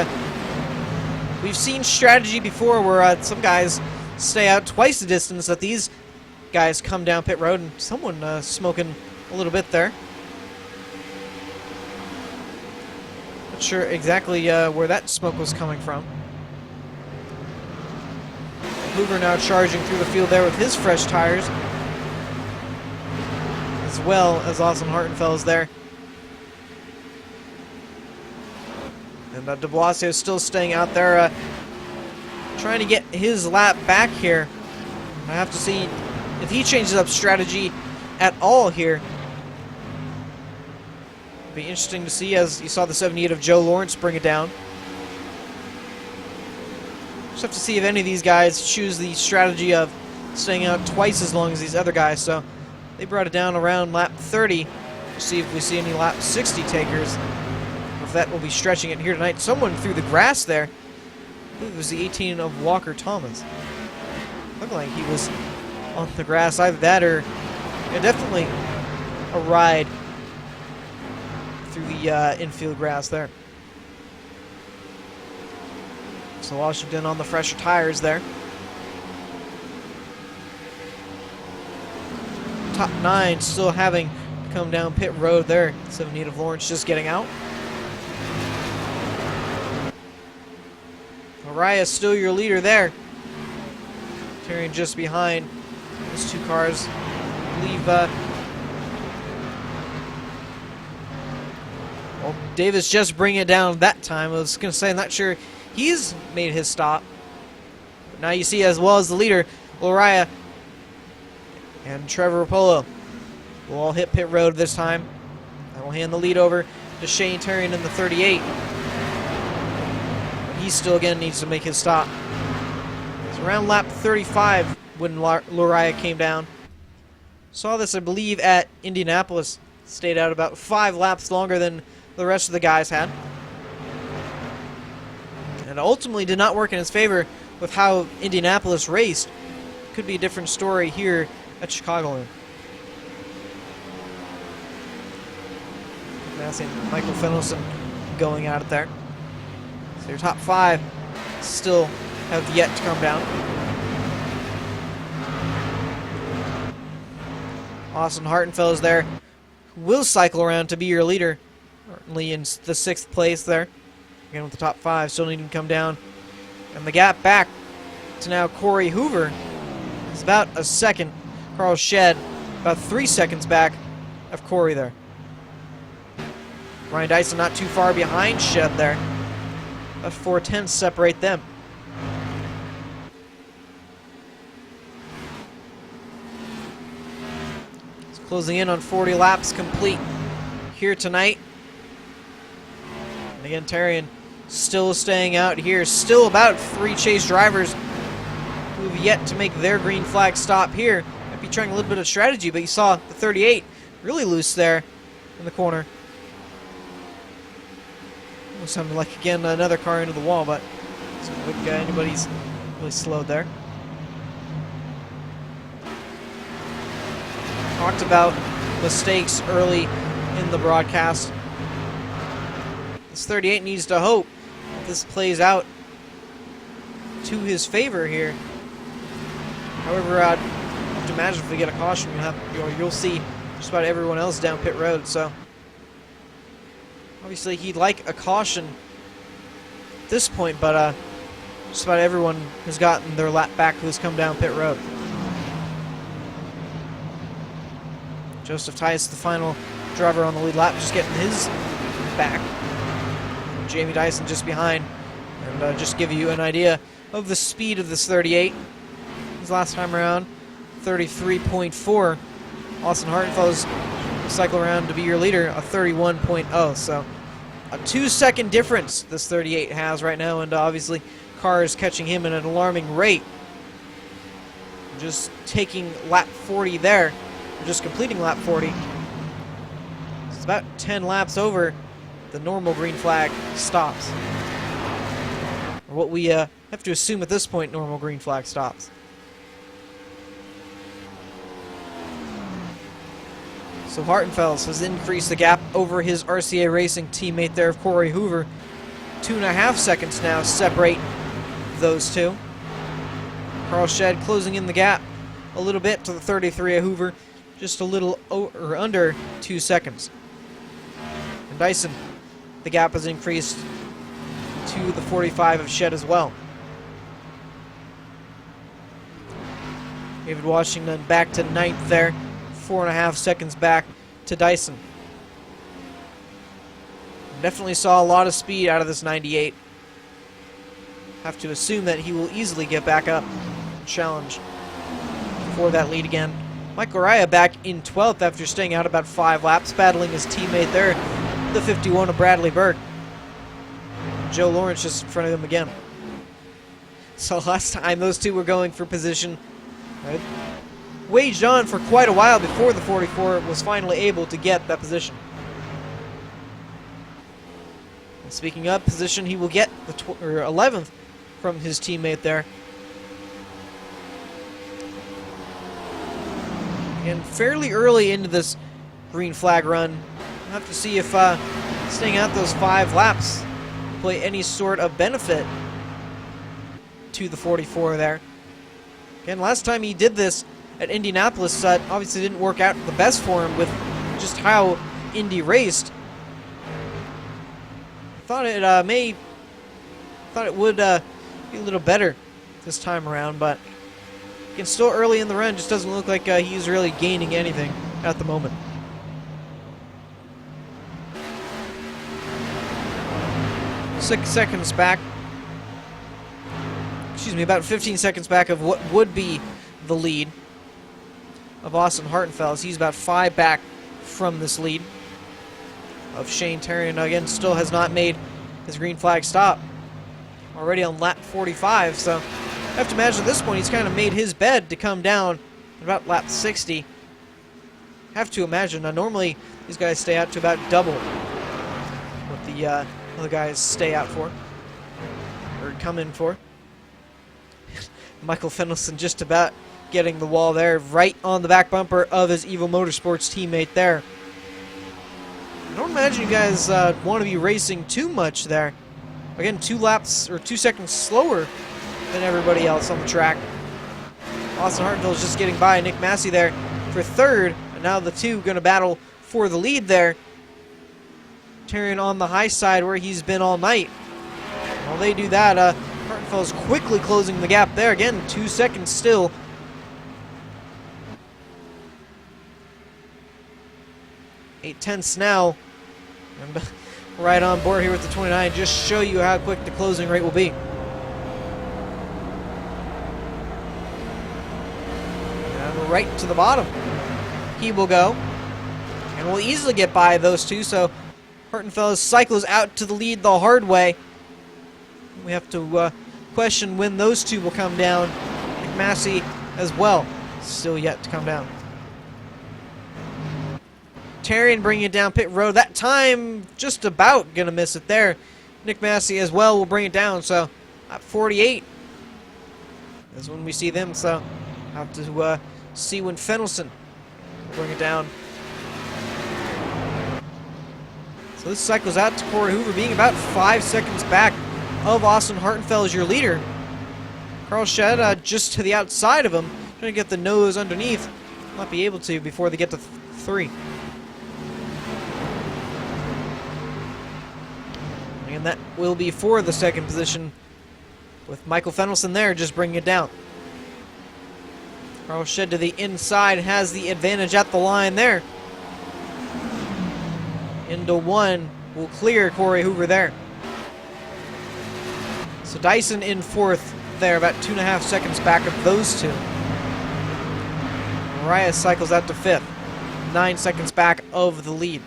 We've seen strategy before where some guys stay out twice the distance that these guys come down pit road, and someone smoking a little bit there. Not sure exactly where that smoke was coming from. Hoover now charging through the field there with his fresh tires, as well as Austin Hartenfels there. And de Blasio still staying out there, trying to get his lap back here. I have to see if he changes up strategy at all here. It'll be interesting to see, as you saw the 78 of Joe Lawrence bring it down. Just have to see if any of these guys choose the strategy of staying out twice as long as these other guys. So they brought it down around lap 30. See if we see any lap 60 takers. If that will be stretching it here tonight. Someone threw the grass there. I believe it was the 18 of Walker Thomas. Looked like he was on the grass. Either that or definitely a ride through the infield grass there. So Washington on the fresher tires there. Top 9 still having to come down pit road there. 78 of Lawrence just getting out. Lariah still your leader there. Carrying just behind those two cars. I believe well, Davis just bringing it down that time. I was going to say, I'm not sure he's made his stop. But now you see, as well as the leader, Lariah and Trevor Rapolo will all hit pit road this time. I will hand the lead over to Shane Turian in the 38. He still, again, needs to make his stop. It's around lap 35 when Lariah came down. Saw this, I believe, at Indianapolis. Stayed out about 5 laps longer than the rest of the guys had. And ultimately did not work in his favor with how Indianapolis raced. Could be a different story here at Chicagoland. Massey and Michael Fenelson going at it there. So your top 5 still have yet to come down. Austin Hartenfels there will cycle around to be your leader. Currently in the 6th place there. Again with the top 5 still needing to come down. And the gap back to now Corey Hoover is about a second. Carl Shedd about 3 seconds back of Corey there. Ryan Dyson not too far behind Shedd there. About 4/10 separate them. It's closing in on 40 laps complete here tonight. And again, Turian still staying out here. Still about 3 chase drivers who have yet to make their green flag stop here. Might be trying a little bit of strategy, but you saw the 38 really loose there in the corner. Sounded like, again, another car into the wall, but doesn't look like anybody's really slowed there. Talked about mistakes early in the broadcast. This 38 needs to hope that this plays out to his favor here. However, I'd have to imagine if we get a caution, you'll see just about everyone else down pit road. So obviously he'd like a caution at this point, but just about everyone has gotten their lap back who's come down pit road. Joseph Tice, the final driver on the lead lap, just getting his back. Jamie Dyson just behind. And just give you an idea of the speed of this 38. His last time around, 33.4. Austin Hartenfeld's cycle around to be your leader, a 31.0. So a 2-second difference this 38 has right now, and obviously cars catching him at an alarming rate. Just taking lap 40 there, just completing lap 40. It's about 10 laps over. The normal green flag stops. Or what we have to assume at this point, normal green flag stops. So Hartenfels has increased the gap over his RCA Racing teammate there of Corey Hoover. 2.5 seconds now separate those two. Carl Shedd closing in the gap a little bit to the 33 of Hoover, just a little or under 2 seconds. And Dyson, the gap has increased to the 45 of Shedd as well. David Washington back to 9th there, 4.5 seconds back to Dyson. Definitely saw a lot of speed out of this 98. Have to assume that he will easily get back up and challenge for that lead again. Mike Araya back in 12th after staying out about 5 laps, battling his teammate there, the 51 of Bradley Burke. Joe Lawrence just in front of him again. So last time those two were going for position, right, waged on for quite a while before the 44 was finally able to get that position. And speaking of position, he will get the 11th from his teammate there. And fairly early into this green flag run, we'll have to see if staying out those 5 laps play any sort of benefit to the 44 there. Again, last time he did this at Indianapolis, obviously didn't work out the best for him with just how Indy raced. Thought it would be a little better this time around, but again, still early in the run, just doesn't look like he's really gaining anything at the moment. Six seconds back. Excuse me, about 15 seconds back of what would be the lead of Austin Hartenfels. He's about 5 back from this lead of Shane Terrian. Again, still has not made his green flag stop. Already on lap 45, so I have to imagine at this point he's kind of made his bed to come down at about lap 60. Have to imagine. Normally these guys stay out to about double what the other guys stay out for, or come in for. Michael Fendelson just about getting the wall there, right on the back bumper of his Evo Motorsports teammate there. I don't imagine you guys want to be racing too much there. Again, 2 laps or 2 seconds slower than everybody else on the track. Austin Hartenfeld is just getting by Nick Massey there for 3rd, and now the two going to battle for the lead there. Terrian on the high side where he's been all night. While they do that, Hartenfeld is quickly closing the gap there. Again, 2 seconds still. Eight tenths now. And right on board here with the 29. Just show you how quick the closing rate will be. And right to the bottom he will go. And will easily get by those two. So Hartenfeld cycles out to the lead the hard way. We have to question when those two will come down. Nick Massey as well, still yet to come down. Terrian bringing it down pit road. That time just about going to miss it there. Nick Massey as well will bring it down. So at 48 is when we see them. So have to see when Fendelson will bring it down So this cycles out to Corey Hoover, being about 5 seconds back of Austin Hartenfeld as your leader. Carl Shedd just to the outside of him, trying to get the nose underneath. Not be able to before they get to 3. And that will be for the second position, with Michael Fennelson there just bringing it down. Carl Shedd to the inside has the advantage at the line there. Into 1 will clear Corey Hoover there. So Dyson in 4th there, about 2.5 seconds back of those two. Mariah cycles out to 5th, 9 seconds back of the lead.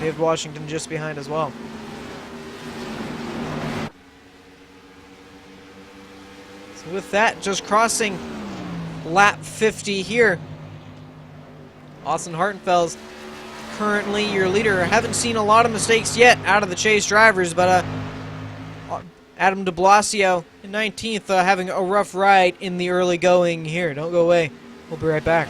David Washington just behind as well. So with that, just crossing lap 50 here. Austin Hartenfeld's currently your leader. Haven't seen a lot of mistakes yet out of the Chase drivers, but Adam de Blasio in 19th having a rough ride in the early going here. Don't go away. We'll be right back.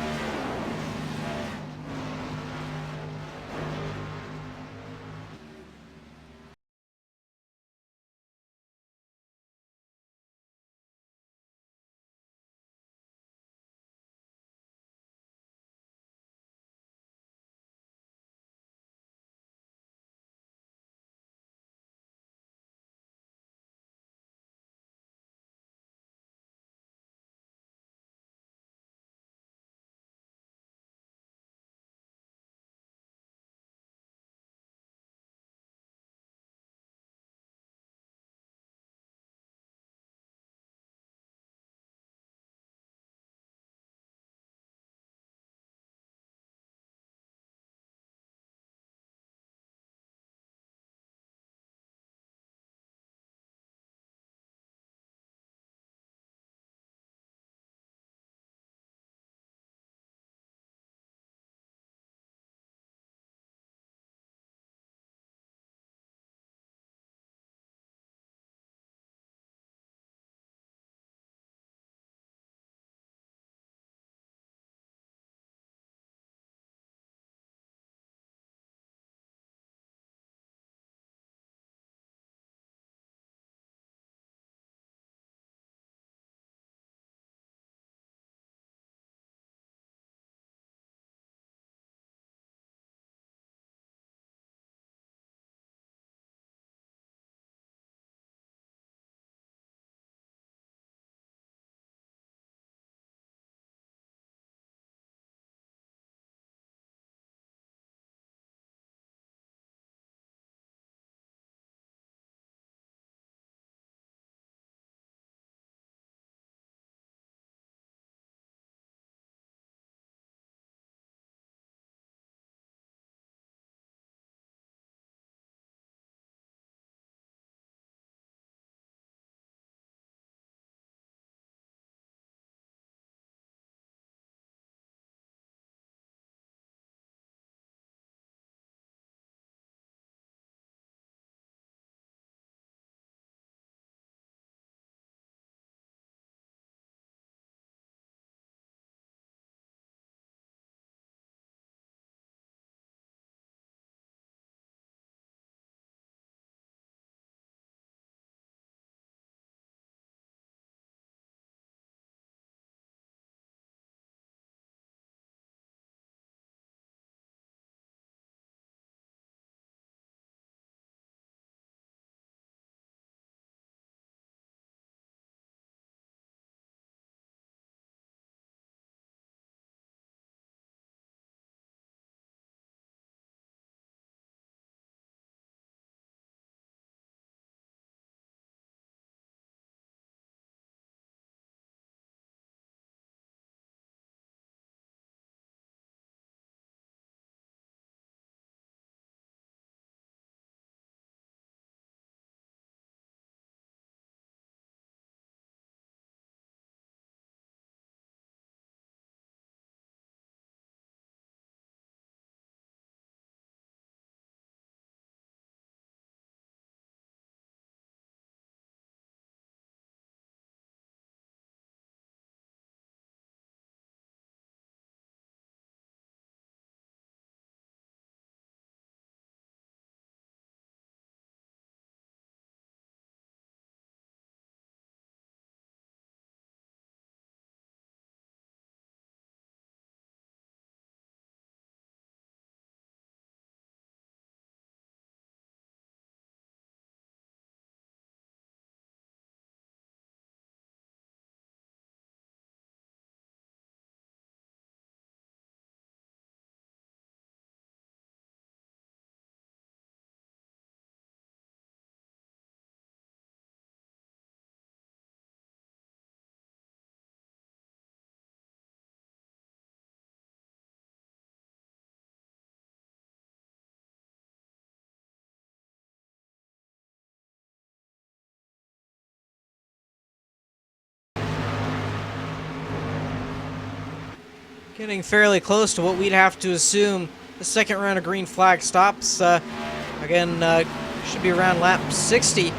Getting fairly close to what we'd have to assume the second round of green flag stops. Again, should be around lap 60.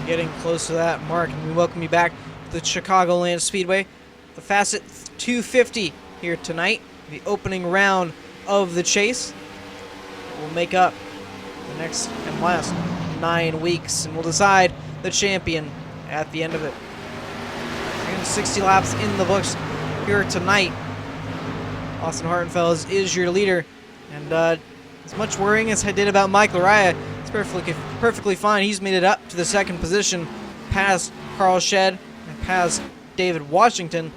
Getting close to that mark, and we welcome you back to the Chicagoland Speedway. The Facet 250 here tonight, the opening round of the chase. Will make up the next and last 9 weeks, and we'll decide the champion at the end of it. Again, 60 laps in the books here tonight. Austin Hartenfels is your leader, and as much worrying as I did about Mike Lariah, it's perfectly fine. He's made it up to the second position, past Carl Shed and past David Washington,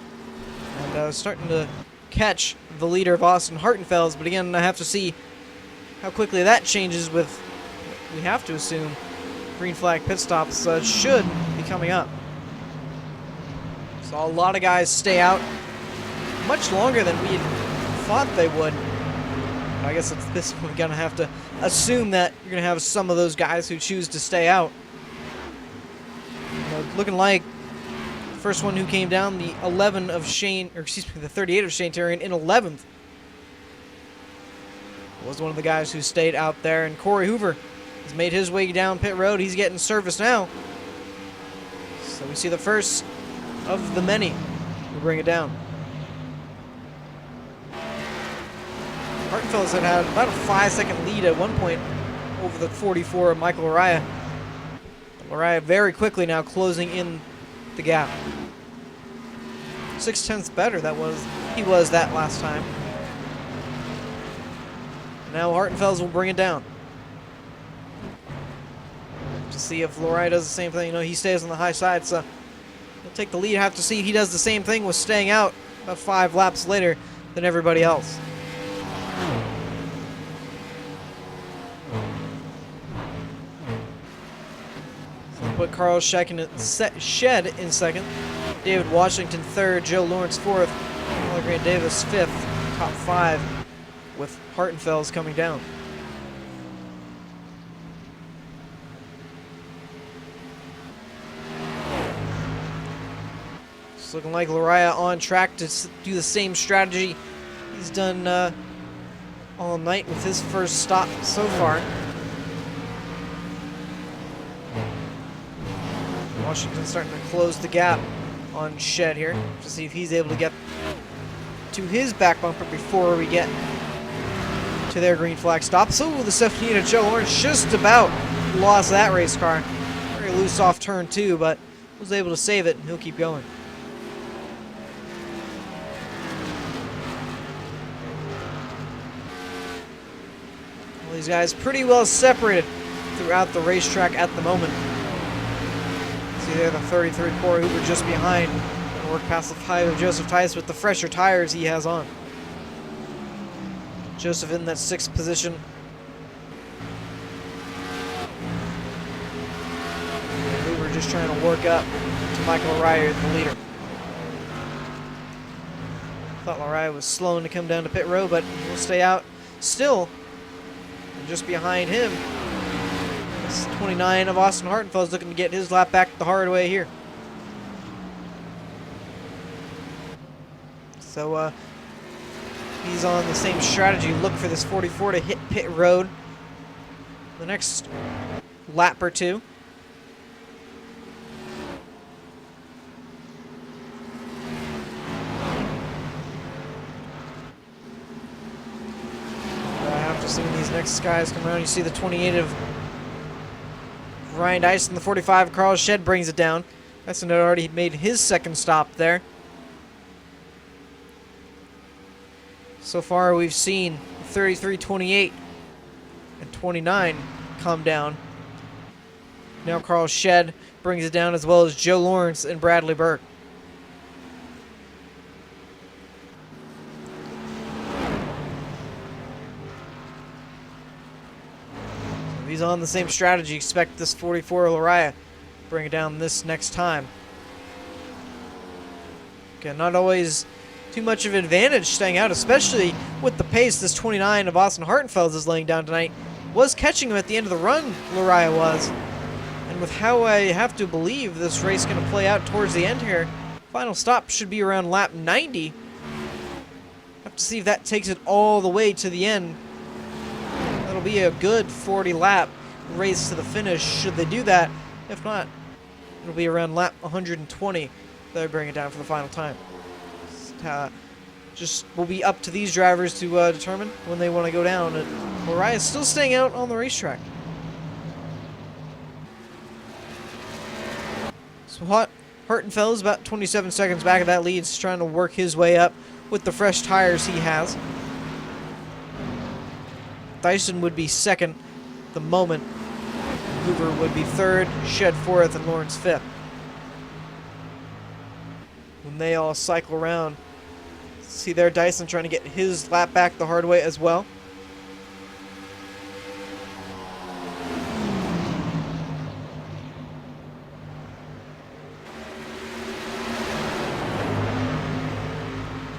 and starting to catch the leader of Austin Hartenfels. But again, I have to see how quickly that changes with, we have to assume, green flag pit stops should be coming up. Saw a lot of guys stay out much longer than we thought they would. I guess at this point we're going to have to assume that you're going to have some of those guys who choose to stay out. Looking like the first one who came down, the 11 of Shane, or excuse me, the 38 of Shane Terrian in 11th, was one of the guys who stayed out there. And Corey Hoover has made his way down pit road. He's getting service now. So we see the first of the many who bring it down. Hartenfels had about a 5-second lead at one point over the 44 of Michael Lariah. Lariah very quickly now closing in the gap. 0.6 better he was that last time. Now Hartenfels will bring it down. To see if Lariah does the same thing. He stays on the high side, so he'll take the lead. Have to see if he does the same thing with staying out about 5 laps later than everybody else. So put Carl Shed in second, David Washington third, Joe Lawrence fourth, Molly Grant Davis fifth, top 5 with Hartenfels coming down. It's looking like Lariah on track to do the same strategy he's done all night with his first stop so far. Washington starting to close the gap on Shed here to see if he's able to get to his back bumper before we get to their green flag stop. So the 78 of Joe Lawrence just about lost that race car. Very loose off turn 2, but was able to save it, and he'll keep going. Well, these guys pretty well separated throughout the racetrack at the moment. See there the 33 Corey Hoover just behind. Gonna work past the 5 of Joseph Tice with the fresher tires he has on. Joseph in that 6th position. And Hoover just trying to work up to Michael Lariah, the leader. Thought Lariah was slowing to come down to pit road, but he'll stay out still. And just behind him, it's 29 of Austin Hartenfels looking to get his lap back the hard way here. So, he's on the same strategy. Look for this 44 to hit pit road the next lap or two. I have to see when these next guys come around. You see the 28 of Ryan Dice and the 45 of Carl Shed brings it down. Dyson had already made his second stop there. So far, we've seen 33, 28, and 29 come down. Now Carl Shed brings it down, as well as Joe Lawrence and Bradley Burke. So he's on the same strategy. Expect this 44 Lariah bring it down this next time. Again, not always too much of an advantage staying out, especially with the pace this 29 of Austin Hartenfels is laying down tonight. Was catching him at the end of the run, Lariah was. And with how I have to believe this race is going to play out towards the end here, final stop should be around lap 90. see if that takes it all the way to the end. That'll be a good 40 lap race to the finish should they do that. If not, it'll be around lap 120 they'll bring it down for the final time. Just will be up to these drivers to determine when they want to go down. And Mariah's still staying out on the racetrack. So Hartenfeld's about 27 seconds back of that lead. He's trying to work his way up with the fresh tires he has. Dyson would be second at the moment. Hoover would be third, Shed fourth, and Lawrence fifth. When they all cycle around, see there Dyson trying to get his lap back the hard way as well.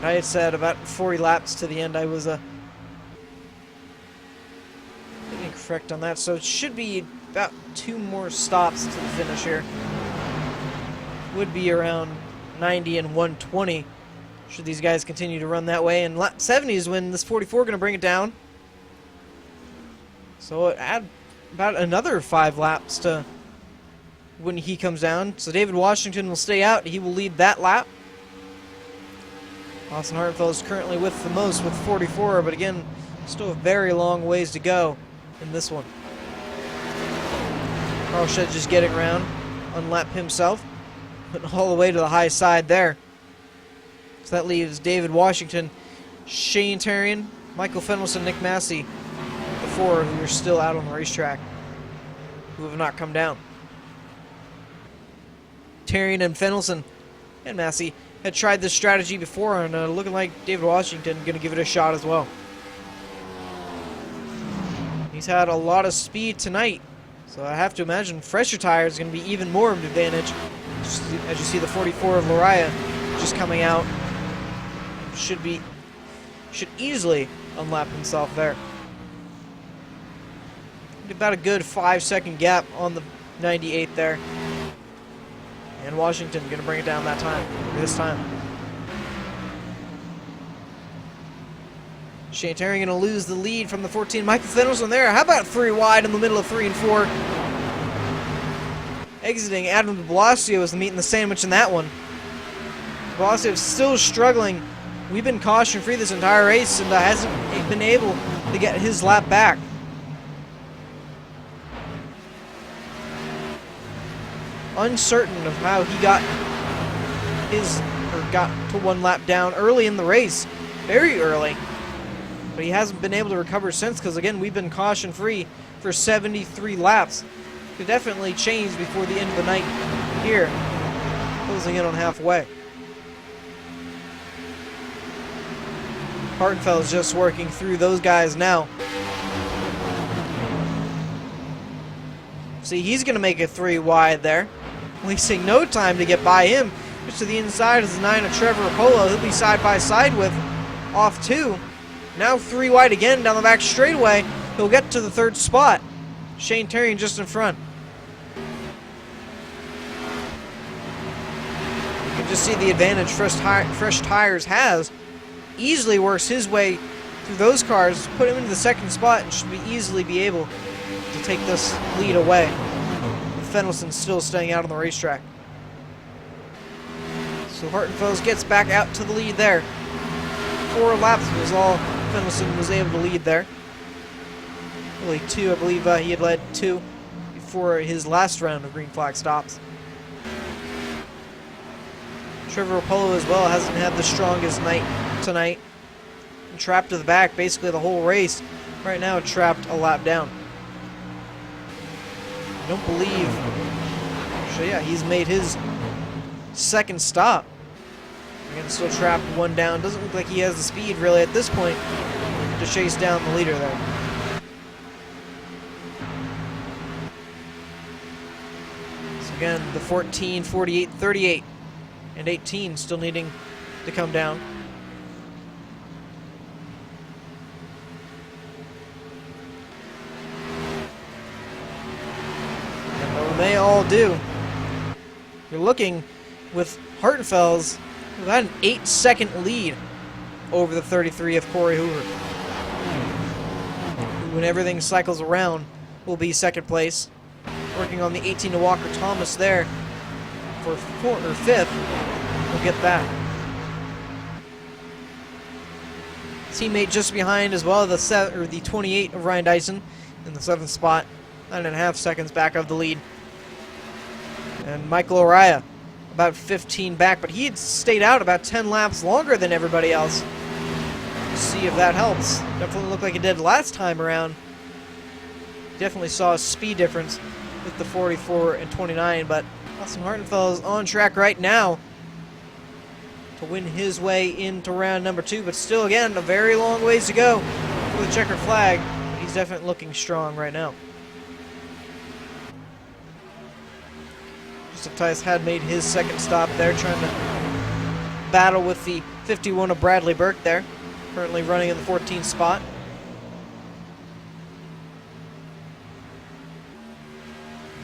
I had said about 40 laps to the end. I was incorrect on that, so it should be about 2 more stops to the finish here. Would be around 90 and 120 should these guys continue to run that way. And lap 70 is when this 44 going to bring it down. So it add about another 5 laps to when he comes down. So David Washington will stay out. He will lead that lap. Austin Hartenfeld is currently with the most with 44, but again, still a very long ways to go in this one. Carl Shed just getting around, unlap himself, putting all the way to the high side there. So that leaves David Washington, Shane Tarian, Michael Fenwelson, Nick Massey, the 4 who are still out on the racetrack, who have not come down. Tarian and Fenwelson and Massey had tried this strategy before, and looking like David Washington going to give it a shot as well. He's had a lot of speed tonight, so I have to imagine fresher tires are going to be even more of an advantage. Just as you see the 44 of Lariah just coming out, should easily unlap himself there. About a good 5-second gap on the 98 there. And Washington going to bring it down this time. Shane Tarian going to lose the lead from the 14. Michael Fenwelson there. How about 3 wide in the middle of 3 and 4? Exiting, Adam de Blasio was the meat and the sandwich in that one. De Blasio still struggling. We've been caution-free this entire race and hasn't been able to get his lap back. Uncertain of how he got to 1 lap down early in the race, very early, but he hasn't been able to recover since, because again we've been caution free for 73 laps. Could definitely change before the end of the night here, closing in on halfway. Hartenfeld is just working through those guys now. See, he's going to make it 3 wide there. Wasting no time to get by him. Just to the inside is the 9 of Trevor Apollo. He'll be side by side with off 2. Now 3 wide again down the back straightaway. He'll get to the 3rd spot. Shane Tarian just in front. You can just see the advantage Fresh Tires has. Easily works his way through those cars, put him into the 2nd spot, and should easily be able to take this lead away. Fenwelson still staying out on the racetrack. So Hartenfeld gets back out to the lead there. 4 laps was all Fenwelson was able to lead there. Really 2, I believe he had led 2 before his last round of green flag stops. Trevor Apollo as well hasn't had the strongest night tonight. Trapped to the back basically the whole race. Right now trapped a lap down. I don't believe. So yeah, he's made his 2nd stop. Again, still trapped 1 down. Doesn't look like he has the speed really at this point to chase down the leader there. So again, the 14, 48, 38, and 18 still needing to come down. They all do. You're looking with Hartenfeld's about an 8-second lead over the 33 of Corey Hoover, who, when everything cycles around, will be second place. Working on the 18 to Walker Thomas there for fifth. We'll get that. Teammate just behind as well, the 28 of Ryan Dyson in the 7th spot, 9.5 seconds back of the lead. And Michael Araya about 15 back, but he had stayed out about 10 laps longer than everybody else. Let's see if that helps. Definitely looked like it did last time around. Definitely saw a speed difference with the 44 and 29, but Austin Hartenfeld is on track right now to win his way into round number 2, but still, again, a very long ways to go for the checkered flag. He's definitely looking strong right now. Joseph Tice had made his second stop there, trying to battle with the 51 of Bradley Burke there, currently running in the 14th spot.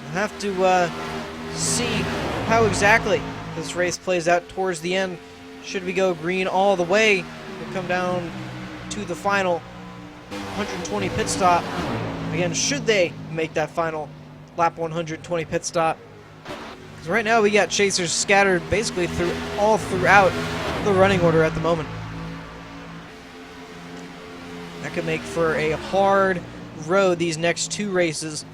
We'll have to see how exactly this race plays out towards the end. Should we go green all the way, we'll come down to the final 120 pit stop. Again, should they make that final lap 120 pit stop? Because right now we got chasers scattered basically all throughout the running order at the moment. That could make for a hard road these next 2 races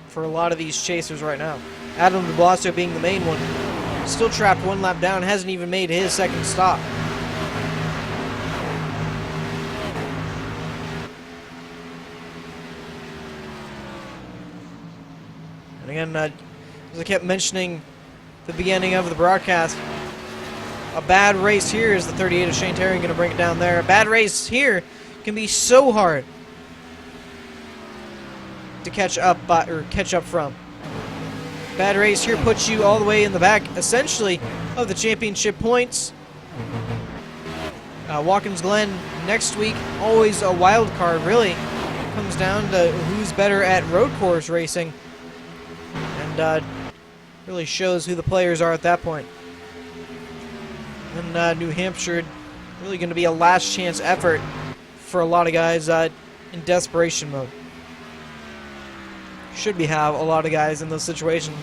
for a lot of these chasers right now. Adam de Blasio being the main one. Still trapped 1 lap down, hasn't even made his second stop. And again, as I kept mentioning at the beginning of the broadcast, a bad race here is the 38 of Shane Terry going to bring it down there. A bad race here can be so hard to catch up from. Bad race here puts you all the way in the back, essentially, of the championship points. Watkins Glen next week, always a wild card, really. Comes down to who's better at road course racing. And really shows who the players are at that point. And New Hampshire, really going to be a last chance effort for a lot of guys in desperation mode. Should we have a lot of guys in those situations,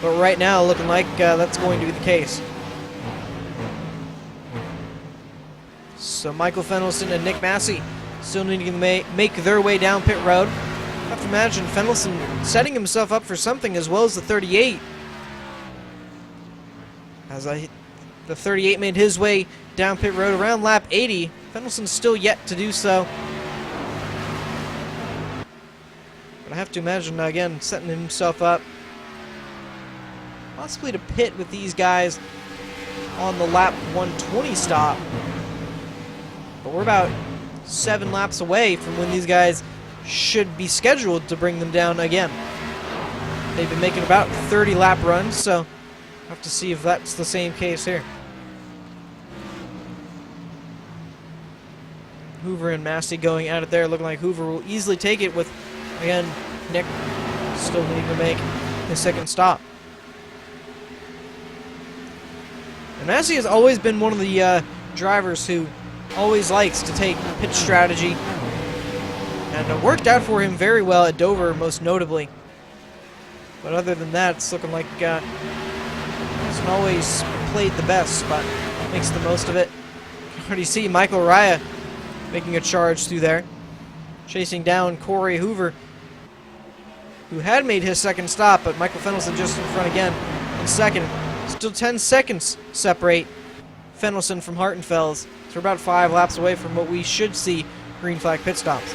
but right now looking like that's going to be the case. So Michael Fenelson and Nick Massey still needing to make their way down pit road. I have to imagine Fenelson setting himself up for something as well as the 38. As the 38 made his way down pit road around lap 80, Fenelson's still yet to do so. But I have to imagine, again, setting himself up possibly to pit with these guys on the lap 120 stop. But we're about 7 laps away from when these guys should be scheduled to bring them down again. They've been making about 30 lap runs, so I'll have to see if that's the same case here. Hoover and Massey going at it there, looking like Hoover will easily take it with, again, Nick still needing to make his second stop. And Massey has always been one of the drivers who always likes to take pit strategy, and it worked out for him very well at Dover, most notably. But other than that, it's looking like hasn't always played the best, but makes the most of it. You can already see Michael Raya making a charge through there, chasing down Corey Hoover, who had made his second stop, but Michael Fenelson just in front again in second. Still 10 seconds separate Fenelson from Hartenfels. So we're about 5 laps away from what we should see green flag pit stops.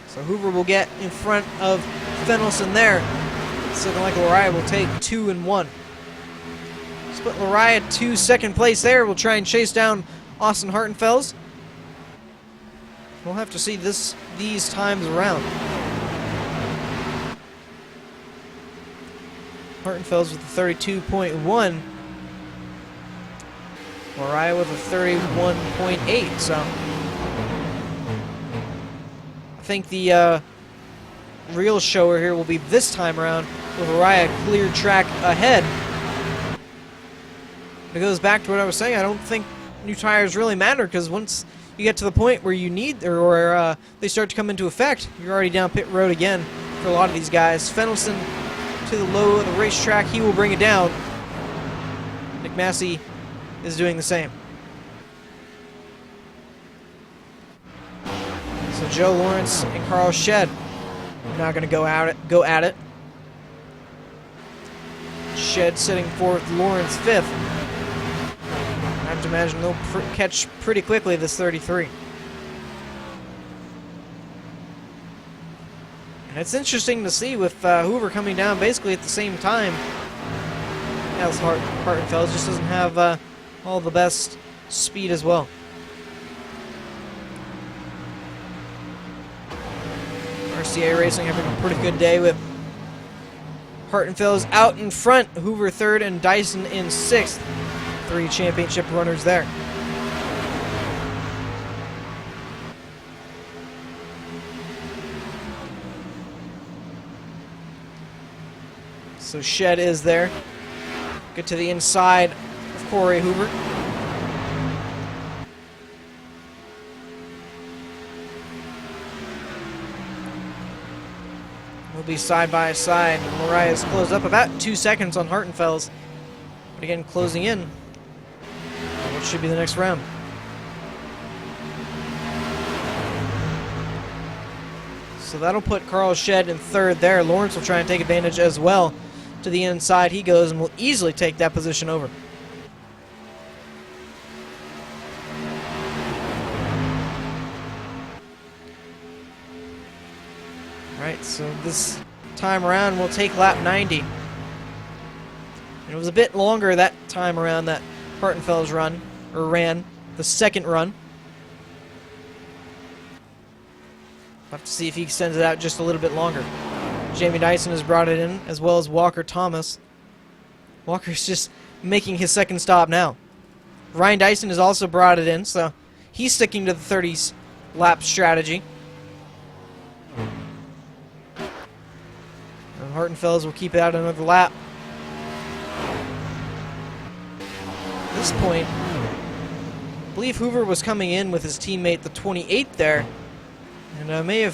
So Hoover will get in front of Fenelson there. So looking like Lariah will take 2 and 1. Split Lariah to second place there. We'll try and chase down Austin Hartenfels. We'll have to see these times around. Hartenfels with a 32.1. Lariah with a 31.8. So I think the real shower here will be this time around with Araya clear track ahead. It goes back to what I was saying. I don't think new tires really matter, because once you get to the point where you need, or they start to come into effect, you're already down pit road again for a lot of these guys. Fenelson to the low of the racetrack, he will bring it down. Nick Massey is doing the same. So Joe Lawrence and Carl Shed are now going to go at it. Shed sitting fourth, Lawrence fifth. I have to imagine they'll catch pretty quickly this 33. And it's interesting to see with Hoover coming down basically at the same time as Hartenfeld. Just doesn't have all the best speed as well. RCA Racing having a pretty good day with Hartenfeld out in front, Hoover third, and Dyson in sixth. 3 championship runners there. So Shed is there. Get to the inside of Corey Hoover. We'll be side by side. Mariah's closed up about 2 seconds on Hartenfels. But again, closing in. What should be the next round? So that'll put Carl Shed in third there. Lawrence will try and take advantage as well. To the inside he goes and will easily take that position over. Alright, so this time around we'll take lap 90. And it was a bit longer that time around that Hartenfeld's ran the second run. We'll have to see if he extends it out just a little bit longer. Jamie Dyson has brought it in, as well as Walker Thomas. Walker's just making his second stop now. Ryan Dyson has also brought it in, so he's sticking to the 30s lap strategy. And Hartenfels will keep it out another lap. At this point, I believe Hoover was coming in with his teammate, the 28 there, and may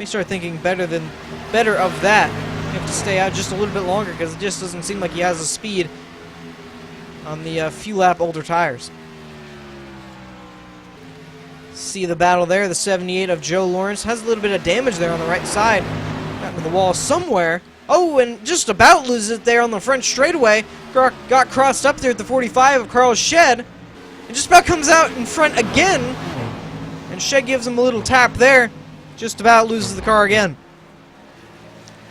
start thinking better of that. You have to stay out just a little bit longer because it just doesn't seem like he has the speed on the few lap older tires. See the battle there. The 78 of Joe Lawrence has a little bit of damage there on the right side. Got into the wall somewhere. Oh, and just about loses it there on the front straightaway. Got crossed up there at the 45 of Carl Shed. And just about comes out in front again. And Shed gives him a little tap there. Just about loses the car again.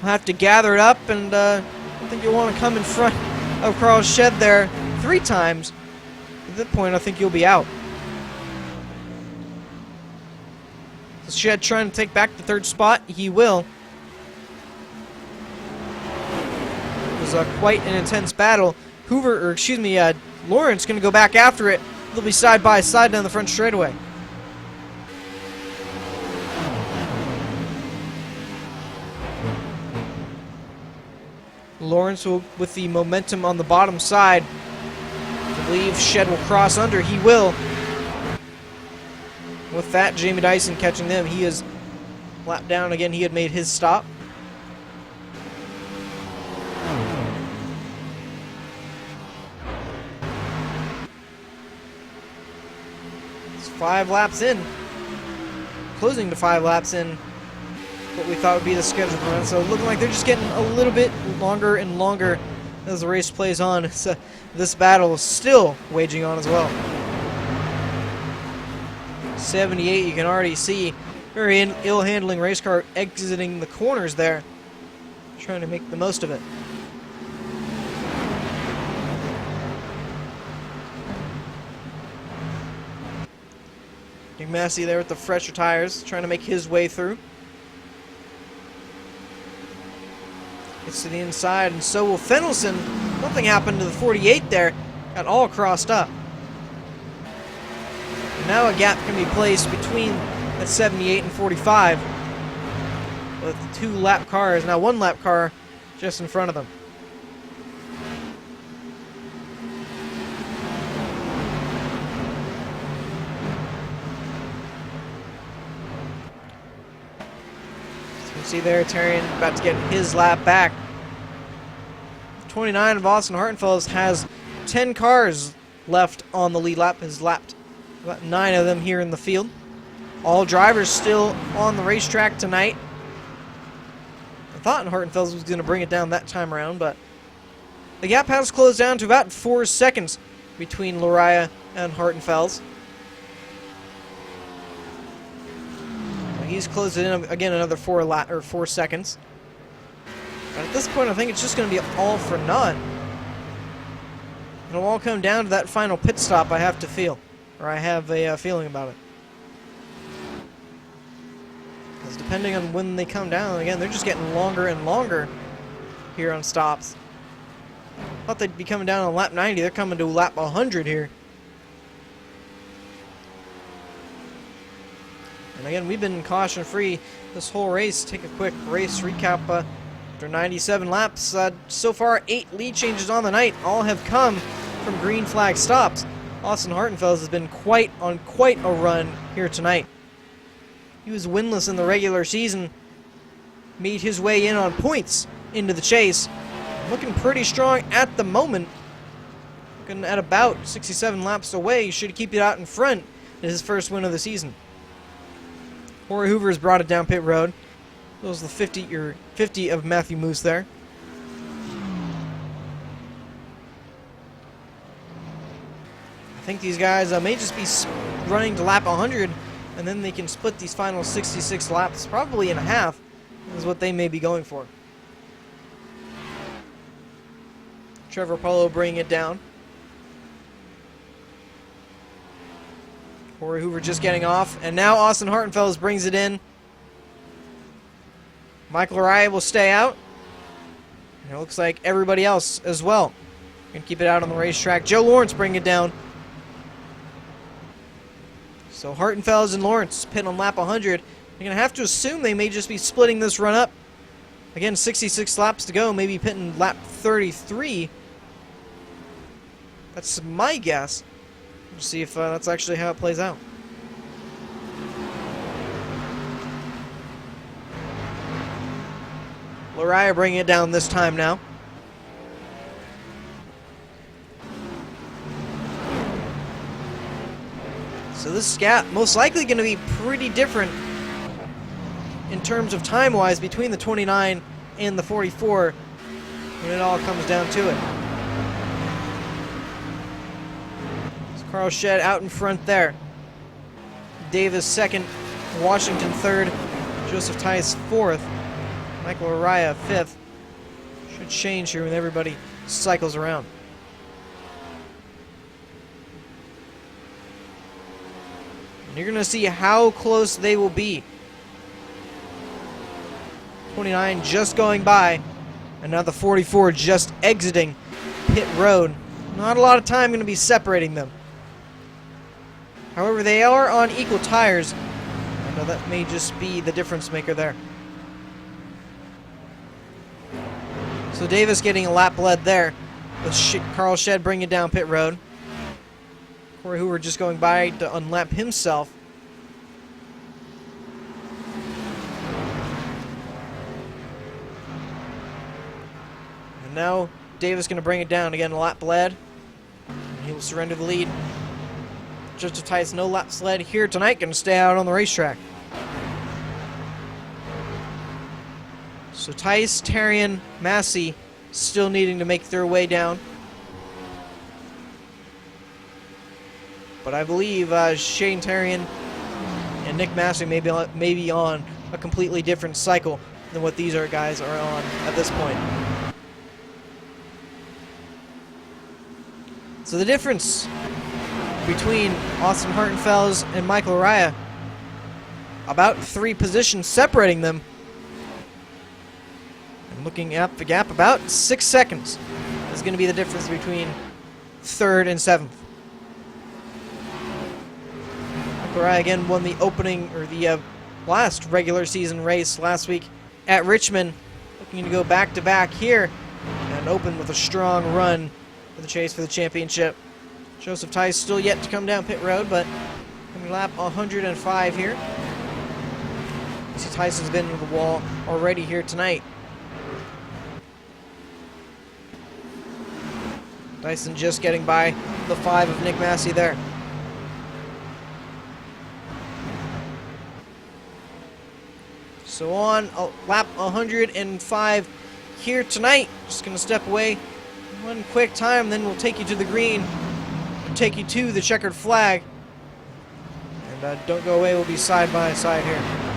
We'll have to gather it up, and I think you'll want to come in front of Carl Shed there 3 times. At that point, I think you'll be out. So Shed trying to take back the 3rd spot. He will. It was quite an intense battle. Lawrence going to go back after it. They'll be side by side down the front straightaway. Lawrence will, with the momentum on the bottom side, I believe Shed will cross under. He will. With that, Jamie Dyson catching them. He is lapped down again. He had made his stop. It's 5 laps in. Closing to 5 laps in. What we thought would be the scheduled run. So looking like they're just getting a little bit longer and longer as the race plays on. So this battle is still waging on as well. 78, you can already see very ill-handling race car exiting the corners there. Trying to make the most of it. Nick Massey there with the fresher tires, trying to make his way through. Gets to the inside, and so will Fenelson. Nothing happened to the 48 there. Got all crossed up. And now a gap can be placed between that 78 and 45. with 2 lap cars, now 1 lap car just in front of them. As you can see there, Tarian about to get his lap back. 29 of Austin Hartenfels has 10 cars left on the lead lap, has lapped about 9 of them here in the field. All drivers still on the racetrack tonight. I thought Hartenfels was going to bring it down that time around, but the gap has closed down to about 4 seconds between Lariah and Hartenfels. He's closed it in again another 4 seconds. But at this point, I think it's just going to be all for naught. It'll all come down to that final pit stop, I have to feel. Or I have a feeling about it. Because depending on when they come down, again, they're just getting longer and longer here on stops. Thought they'd be coming down on lap 90. They're coming to lap 100 here. And again, we've been caution-free this whole race. Take a quick race recap. After 97 laps, so far 8 lead changes on the night. All have come from green flag stops. Austin Hartenfels has been quite a run here tonight. He was winless in the regular season, made his way in on points into the chase. Looking pretty strong at the moment. Looking at about 67 laps away. Should keep it out in front in his first win of the season. Corey Hoover's brought it down pit road. That was the 50 of Matthew Moose there. I think these guys may just be running to lap 100, and then they can split these final 66 laps, probably in half, is what they may be going for. Trevor Polo bringing it down. Corey Hoover just getting off, and now Austin Hartenfels brings it in. Michael Araya will stay out. And it looks like everybody else as well. Gonna keep it out on the racetrack. Joe Lawrence bring it down. So Hartenfels and Lawrence pit on lap 100. You're gonna have to assume they may just be splitting this run up. Again, 66 laps to go, maybe pitting lap 33. That's my guess. We'll see if that's actually how it plays out. Lariah bringing it down this time now. So this gap most likely going to be pretty different in terms of time-wise between the 29 and the 44 when it all comes down to it. It's Carl Shedd out in front there. Davis second, Washington third, Joseph Tice fourth, Michael Araya fifth. Should change here when everybody cycles around. And you're going to see how close they will be. 29 just going by, and now the 44 just exiting pit road. Not a lot of time going to be separating them. However, they are on equal tires. I know that may just be the difference maker there. So Davis getting a lap lead there, with Carl Shedd bringing it down pit road. Corey Hoover just going by to unlap himself. And now Davis going to bring it down again, a lap lead. And he will surrender the lead. Just to Tice, no lap sled here tonight, going to stay out on the racetrack. So Tice, Tarian, Massey still needing to make their way down. But I believe Shane Tarian and Nick Massey may be on a completely different cycle than what these guys are on at this point. So the difference between Austin Hartenfels and Michael Araya, about 3 positions separating them. And looking at the gap, about 6 seconds is going to be the difference between 3rd and 7th. Michael Araya again won the opening, or the last regular season race last week at Richmond, looking to go back-to-back here and open with a strong run for the chase for the championship. Joseph Tice still yet to come down pit road, but coming lap 105 here. You see Tice has been to the wall already here tonight. Dyson just getting by the 5 of Nick Massey there. So on lap 105 here tonight. Just going to step away one quick time, then we'll take you to the green, take you to the checkered flag. And don't go away, we'll be side by side here.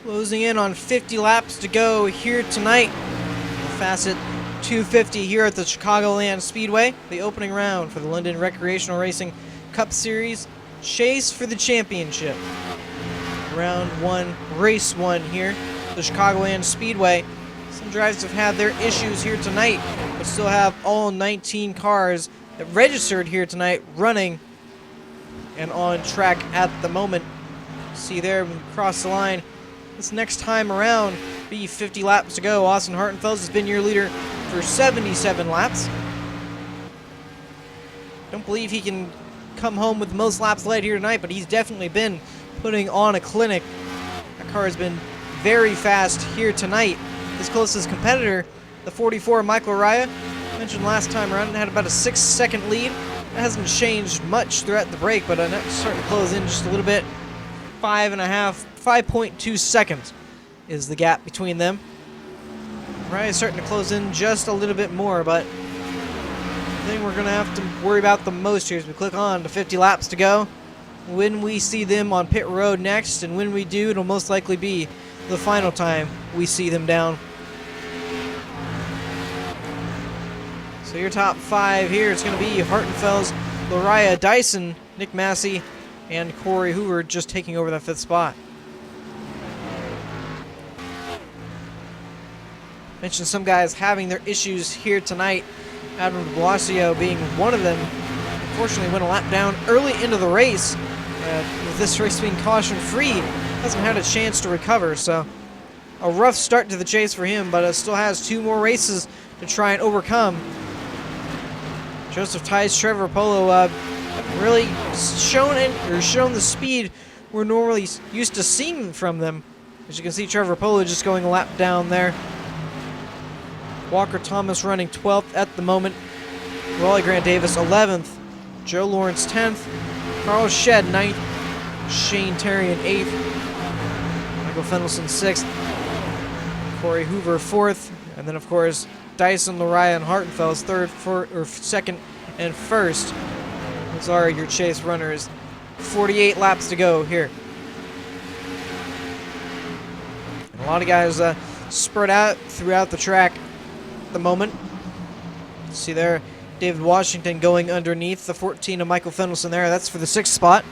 Closing in on 50 laps to go here tonight. The Facet 250 here at the Chicagoland Speedway. The opening round for the London Recreational Racing Cup Series. Chase for the championship. Round 1, race 1 here. The Chicagoland Speedway. Some drivers have had their issues here tonight, but still have all 19 cars that registered here tonight running and on track at the moment. See there, we cross the line. This next time around, be 50 laps to go. Austin Hartenfels has been your leader for 77 laps. Don't believe he can come home with the most laps led here tonight, but he's definitely been putting on a clinic. That car has been very fast here tonight. His closest competitor, the 44 Michael Araya, mentioned last time around, had about a 6-second lead. That hasn't changed much throughout the break, but now it's starting to close in just a little bit. 5.2 seconds is the gap between them. Araya's starting to close in just a little bit more, but the thing we're going to have to worry about the most here is we click on to 50 laps to go. When we see them on pit road next, and when we do, it'll most likely be the final time we see them down. So your top 5 here, it's going to be Hartenfels, Araya, Dyson, Nick Massey, and Corey Hoover just taking over that 5th spot. Mentioned some guys having their issues here tonight. Adam de Blasio being one of them. Unfortunately went a lap down early into the race. With this race being caution-free, hasn't had a chance to recover, so a rough start to the chase for him, but still has 2 more races to try and overcome. Joseph Tice, Trevor Polo haven't really shown the speed we're normally used to seeing from them. As you can see, Trevor Polo just going a lap down there. Walker Thomas running 12th at the moment. Raleigh Grant Davis 11th. Joe Lawrence 10th. Carl Shedd 9th. Shane Terrian 8th. Michael Fendelson 6th. Corey Hoover 4th. And then, of course, Dyson, Araya, and Hartenfels 2nd and 1st. Those are your chase runners. 48 laps to go here. And a lot of guys spread out throughout the track at the moment. See there, David Washington going underneath the 14 of Michael Fendelson there. That's for the 6th spot.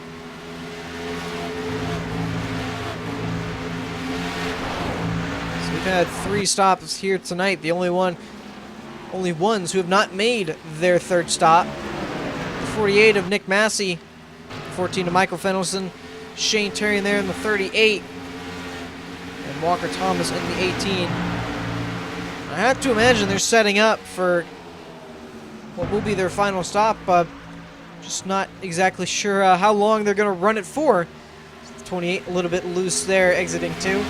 So we've had 3 stops here tonight. The only ones who have not made their 3rd stop. The 48 of Nick Massey, 14 of Michael Fendelson, Shane Terrian there in the 38, and Walker Thomas in the 18. I have to imagine they're setting up for what will be their final stop. Just not exactly sure how long they're going to run it for. 28 a little bit loose there, exiting 2.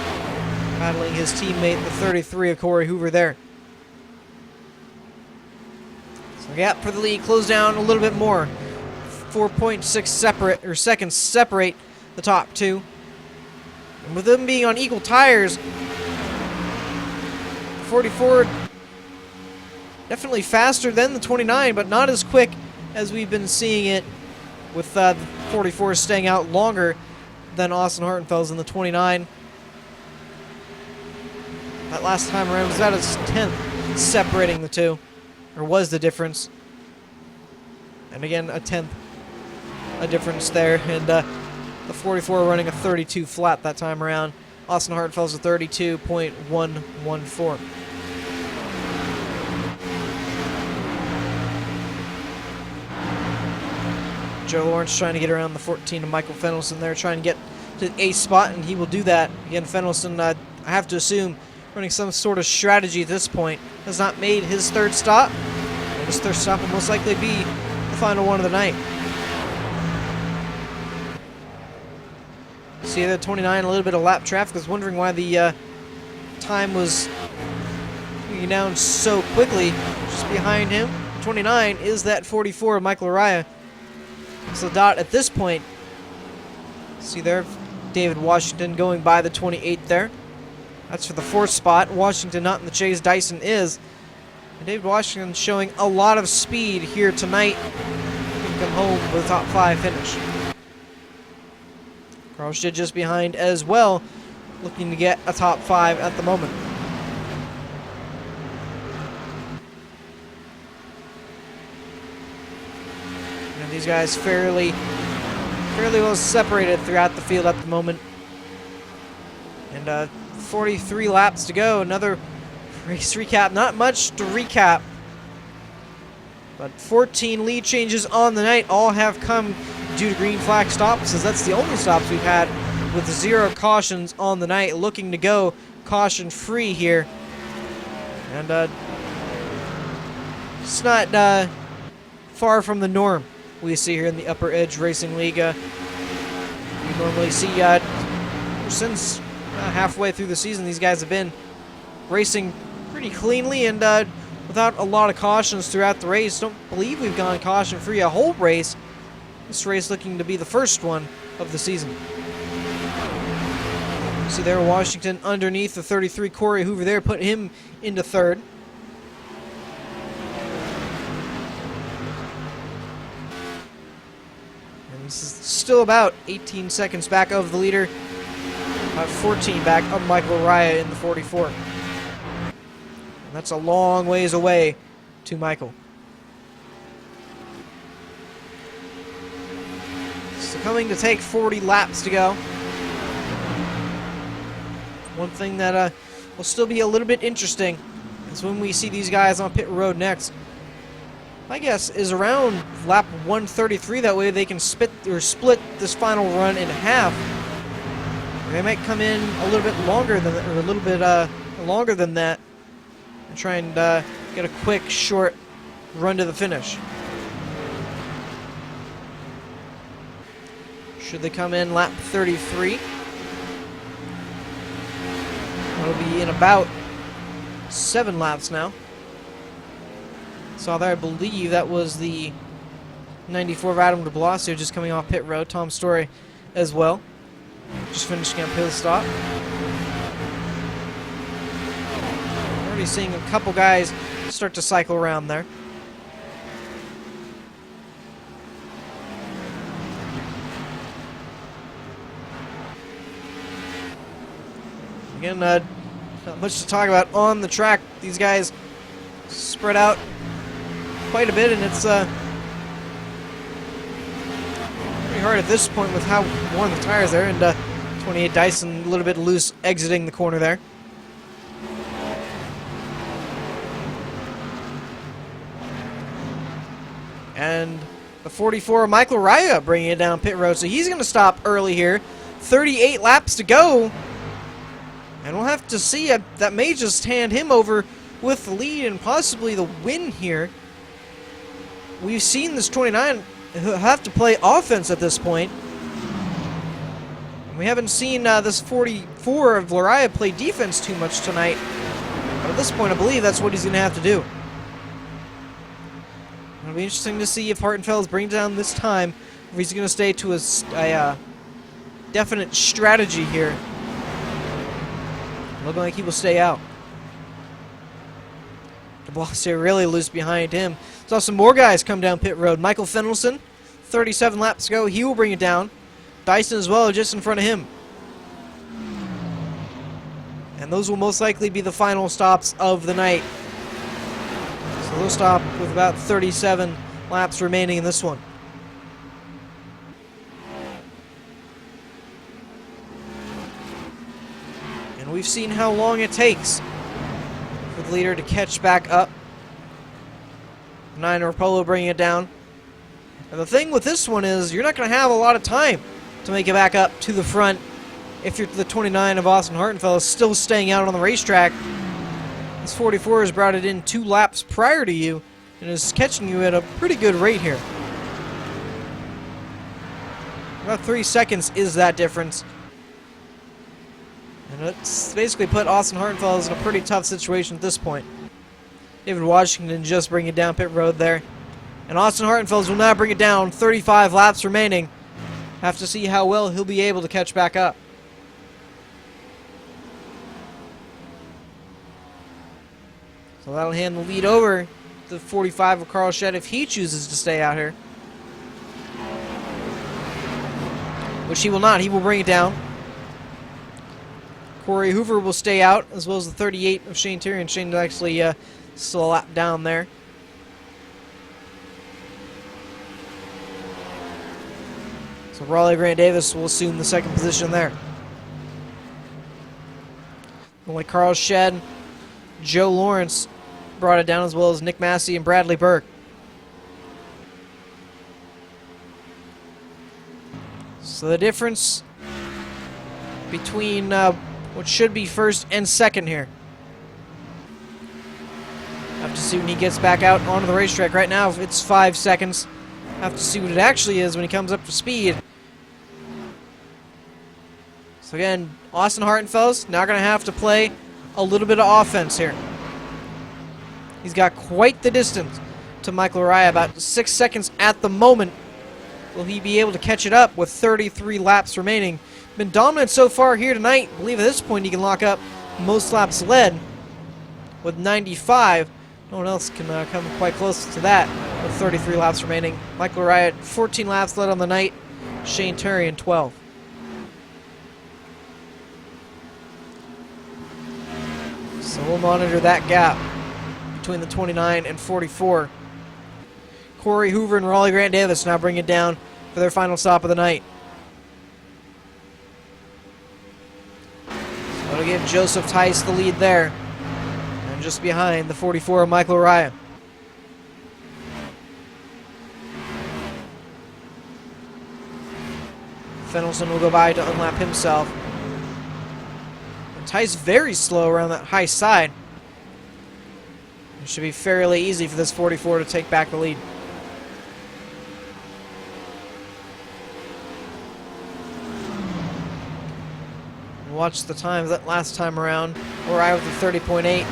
Battling his teammate, the 33 of Corey Hoover there. So the gap for the lead closed down a little bit more. 4.6 seconds separate the top 2. And with them being on equal tires, 44 definitely faster than the 29, but not as quick as we've been seeing it, with the 44 staying out longer than Austin Hartenfels in the 29. That last time around was about a 10th separating the 2, or was the difference. And again, a 10th a difference there, and the 44 running a 32 flat that time around. Austin Hartenfels a 32.114. Joe Lawrence trying to get around the 14 of Michael Fendelson there, trying to get to the 8th spot, and he will do that. Again, Fendelson, I have to assume, running some sort of strategy at this point. Has not made his 3rd stop. And his 3rd stop will most likely be the final one of the night. See that 29, a little bit of lap traffic. I was wondering why the time was going down so quickly. Just behind him, 29, is that 44 of Michael Araya. So dot at this point. See there, David Washington going by the 28 there. That's for the 4th spot. Washington not in the chase. Dyson is. And David Washington showing a lot of speed here tonight. He can come home with a top 5 finish. Carl Shedd just behind as well. looking to get a top 5 at the moment. And these guys fairly well separated throughout the field at the moment. And 43 laps to go. Another race recap. Not much to recap, but 14 lead changes on the night. All have come due to green flag stops, as that's the only stops we've had with 0 cautions on the night. Looking to go caution free here, and it's not far from the norm we see here in the UpperEdge Racing League. You normally see since halfway through the season, these guys have been racing pretty cleanly and without a lot of cautions throughout the race. Don't believe we've gone caution free a whole race. This race looking to be the first one of the season. See there, Washington underneath the 33, Corey Hoover there, put him into 3rd. And this is still about 18 seconds back of the leader, about 14 back of Michael Raya in the 44. And that's a long ways away to Michael. So coming to take 40 laps to go. One thing that will still be a little bit interesting is when we see these guys on pit road next. My guess is around lap 133. That way they can split this final run in half. They might come in a little bit longer than that, or a little bit longer than that, and try and get a quick, short run to the finish. Should they come in lap 33? It'll be in about 7 laps now. Saw there, I believe that was the 94 of Adam de Blasio just coming off pit road. Tom Story as well, just finishing up his stop. Already seeing a couple guys start to cycle around there. Again, not much to talk about on the track. These guys spread out quite a bit, and it's pretty hard at this point with how worn the tires are. And 28 Dyson a little bit loose exiting the corner there. And the 44, Michael Raya, bringing it down pit road, so he's going to stop early here. 38 laps to go. And we'll have to see. That may just hand him over with the lead and possibly the win here. We've seen this 29 have to play offense at this point. And we haven't seen this 44 of Lariah play defense too much tonight. But at this point, I believe that's what he's going to have to do. It'll be interesting to see if Hartenfeld brings down this time, if he's going to stay to a definite strategy here. Looking like he will stay out. De Blasio really loose behind him. Saw some more guys come down pit road. Michael Fennelson, 37 laps to go. He will bring it down. Dyson as well, just in front of him. And those will most likely be the final stops of the night. So they'll stop with about 37 laps remaining in this one. We've seen how long it takes for the leader to catch back up. 9 Polo bringing it down. And the thing with this one is you're not going to have a lot of time to make it back up to the front if you're the 29 of Austin Hartenfeld is still staying out on the racetrack. This 44 has brought it in 2 laps prior to you and is catching you at a pretty good rate here. About 3 seconds is that difference. And it's basically put Austin Hartenfeld in a pretty tough situation at this point. David Washington just bringing it down pit road there. And Austin Hartenfeld will now bring it down. 35 laps remaining. Have to see how well he'll be able to catch back up. So that'll hand the lead over to the 45 of Carl Shedd if he chooses to stay out here. Which he will not. He will bring it down. Corey Hoover will stay out, as well as the 38 of Shane Terry, and Shane actually still a lap down there. So Raleigh Grant Davis will assume the second position there. Only Carl Shedd, Joe Lawrence brought it down, as well as Nick Massey and Bradley Burke. So the difference between what should be first and second here. Have to see when he gets back out onto the racetrack. Right now, it's 5 seconds. Have to see what it actually is when he comes up to speed. So again, Austin Hartenfels now going to have to play a little bit of offense here. He's got quite the distance to Michael Araya, about 6 seconds at the moment. Will he be able to catch it up with 33 laps remaining? Been dominant so far here tonight. I believe at this point he can lock up most laps led with 95. No one else can come quite close to that with 33 laps remaining. Michael Araya, 14 laps led on the night. Shane Terry, 12. So we'll monitor that gap between the 29 and 44. Corey Hoover and Raleigh Grant Davis now bring it down for their final stop of the night. That'll give Joseph Tice the lead there. And just behind the 44 of Michael Araya. Fennelson will go by to unlap himself. And Tice very slow around that high side. It should be fairly easy for this 44 to take back the lead. Watch the times that last time around. Araya with a 30.8.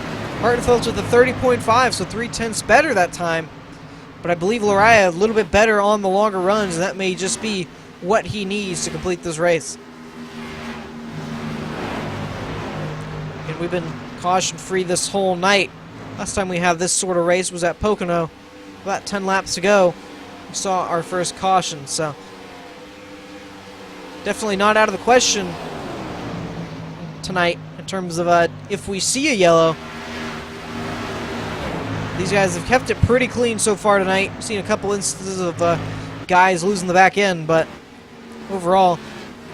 Hartenfels with a 30.5, so 3/10 better that time. But I believe Araya a little bit better on the longer runs, and that may just be what he needs to complete this race. And we've been caution-free this whole night. Last time we had this sort of race was at Pocono. About 10 laps to go, we saw our first caution, so definitely not out of the question tonight in terms of if we see a yellow. These guys have kept it pretty clean so far tonight. We've seen a couple instances of guys losing the back end, but overall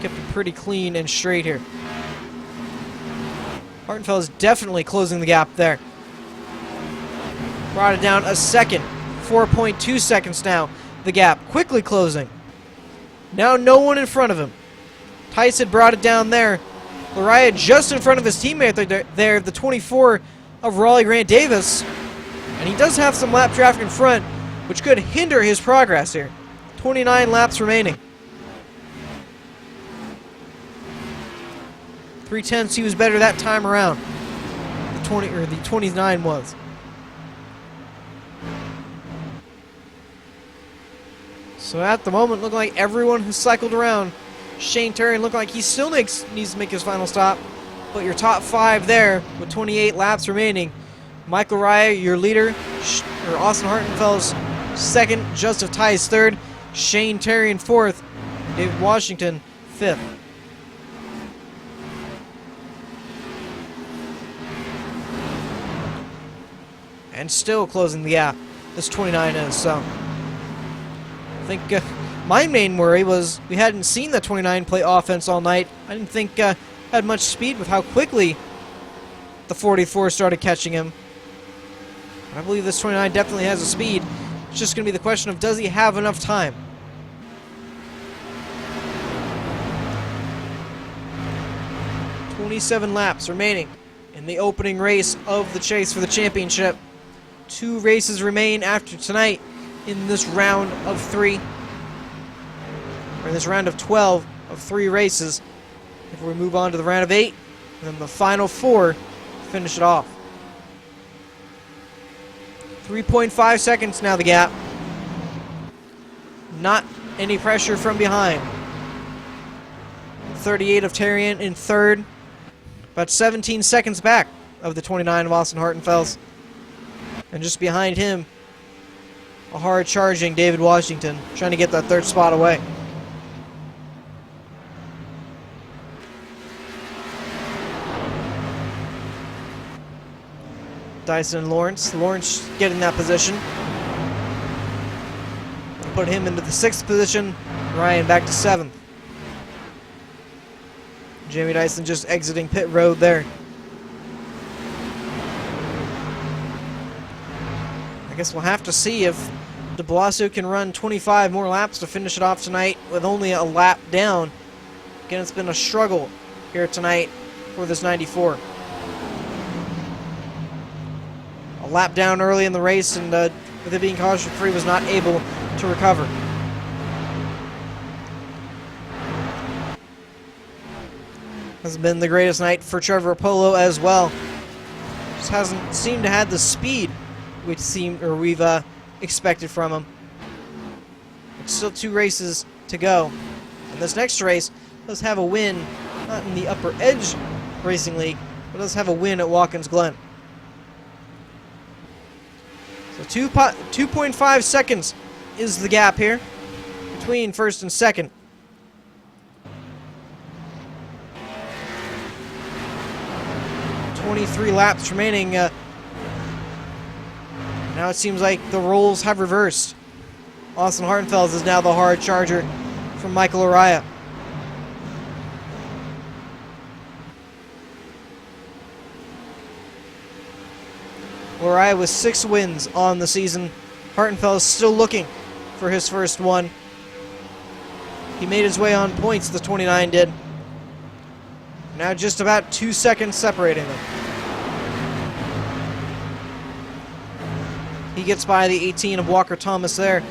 kept it pretty clean and straight here. Hartenfeld is definitely closing the gap there. Brought it down a second. 4.2 seconds now. The gap quickly closing. Now no one in front of him. Tice had brought it down there. Araya just in front of his teammate there, the 24 of Raleigh Grant Davis. And he does have some lap traffic in front, which could hinder his progress here. 29 laps remaining. 3/10, he was better that time around. The 29 was. So at the moment, looking like everyone has cycled around. Shane Terry looking like he still needs to make his final stop. But your top 5 there with 28 laps remaining. Michael Araya, your leader. Austin Hartenfels, second. Joseph Tice, third. Shane Terry in fourth. David Washington, fifth. And still closing the gap. This 29 is, so I think my main worry was we hadn't seen the 29 play offense all night. I didn't think had much speed with how quickly the 44 started catching him. I believe this 29 definitely has a speed. It's just going to be the question of, does he have enough time? "27 laps remaining in the opening race of the chase for the championship. 2 races remain after tonight in this round of 3. Or in this round of 12 of 3 races. If we move on to the round of 8, and then the final 4 finish it off. 3.5 seconds now, the gap. Not any pressure from behind. 38 of Terrian in third. About 17 seconds back of the 29 of Austin Hartenfels. And just behind him, a hard-charging David Washington, trying to get that third spot away. Dyson and Lawrence. Lawrence getting that position. Put him into the 6th position. Ryan back to 7th. Jamie Dyson just exiting pit road there. I guess we'll have to see if de Blasio can run 25 more laps to finish it off tonight with only a lap down. Again, it's been a struggle here tonight for this 94. A lap down early in the race, and with it being caution-free, was not able to recover. Has been the greatest night for Trevor Polo as well. Just hasn't seemed to have the speed we've expected from him. It's still 2 races to go, and this next race does have a win, not in the UpperEdge Racing League, but does have a win at Watkins Glen. So 2.5 seconds is the gap here between 1st and 2nd. .23 laps remaining. Now it seems like the roles have reversed. Austin Hartenfels is now the hard charger from Michael Araya. Araya with 6 wins on the season. Hartenfels still looking for his first one. He made his way on points, the 29 did. Now just about 2 seconds separating them. He gets by the 18 of Walker Thomas there.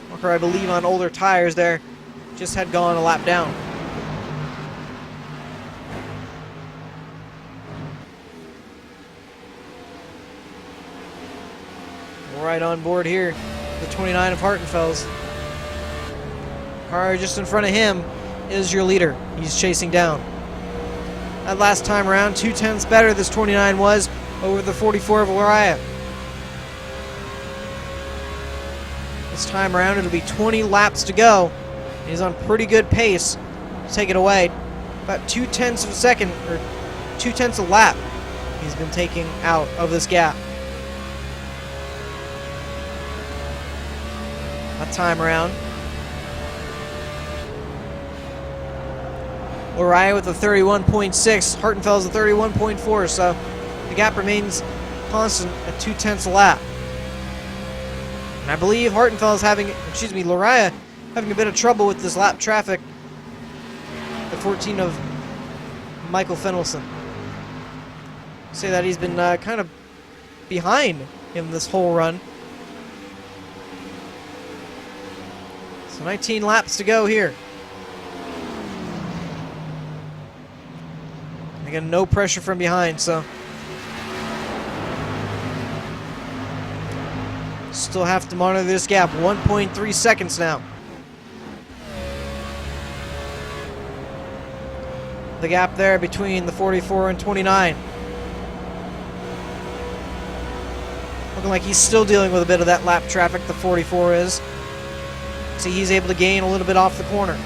Walker, I believe, on older tires there, just had gone a lap down. Right on board here, the 29 of Hartenfels. Car just in front of him is your leader. He's chasing down. That last time around, 2/10 better this 29 was over the 44 of Araya. This time around, it'll be 20 laps to go. He's on pretty good pace to take it away. About 2/10 of a second, or 2/10 a lap, he's been taking out of this gap. That time around, Araya with a 31.6, Hartenfels a 31.4, so the gap remains constant at 2/10 a lap. And I believe Hartenfels Araya having a bit of trouble with this lap traffic. The 14 of Michael Fennelson. Say that he's been kind of behind him this whole run. So 19 laps to go here. Again, no pressure from behind, so still have to monitor this gap. 1.3 seconds now. The gap there between the 44 and 29. Looking like he's still dealing with a bit of that lap traffic, the 44 is. See, he's able to gain a little bit off the corner.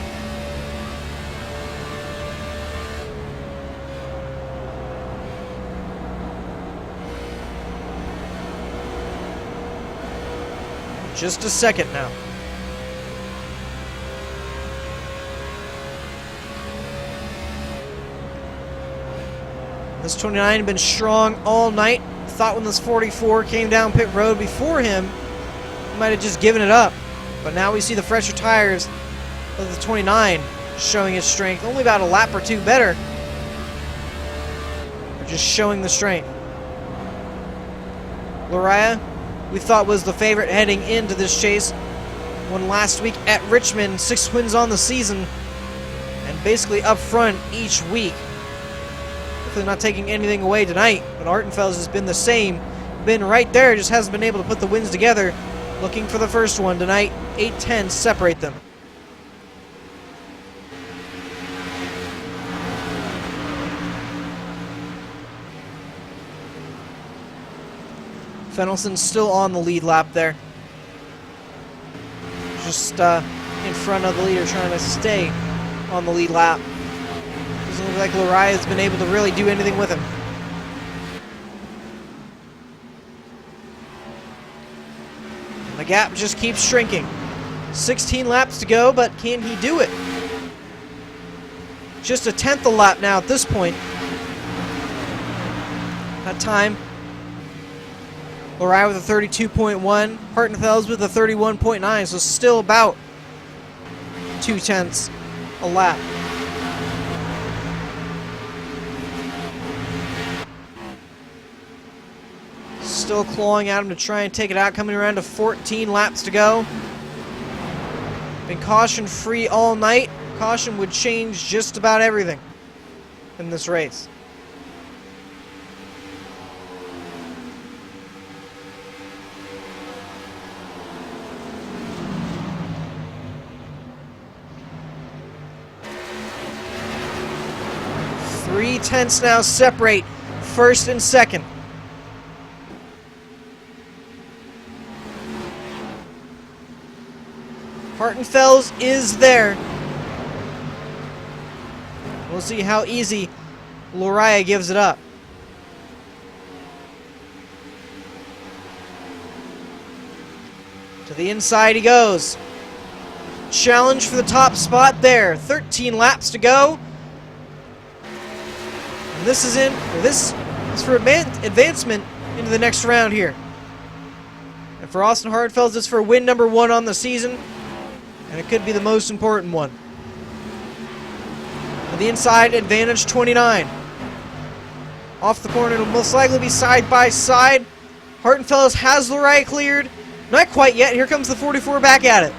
Just a second now. This 29 had been strong all night. Thought when this 44 came down pit road before him, he might have just given it up. But now we see the fresher tires of the 29 showing its strength. Only about a lap or 2 better. They're just showing the strength. Araya, we thought was the favorite heading into this chase. Won last week at Richmond, 6 wins on the season, and basically up front each week. Hopefully not taking anything away tonight, but Hartenfels has been the same. Been right there, just hasn't been able to put the wins together. Looking for the first one tonight. 8/10 separate them. Fennelson's still on the lead lap there. Just in front of the leader, trying to stay on the lead lap. Doesn't look like Araya has been able to really do anything with him. The gap just keeps shrinking. 16 laps to go, but can he do it? Just a tenth a lap now at this point. That time, Loriah with a 32.1, Hartenfels with a 31.9, so still about 0.2 a lap. Still clawing at him to try and take it out, coming around to 14 laps to go. Been caution free all night. Caution would change just about everything in this race. Three tenths now separate first and second. Hartenfels is there. We'll see how easy Loriah gives it up. To the inside he goes. Challenge for the top spot there. 13 laps to go. And this is for advancement into the next round here. And for Austin Hartenfels, it's for win number 1 on the season. And it could be the most important one. On the inside, advantage 29. Off the corner, it'll most likely be side by side. Hartenfels has Loriah cleared. Not quite yet. Here comes the 44 back at it.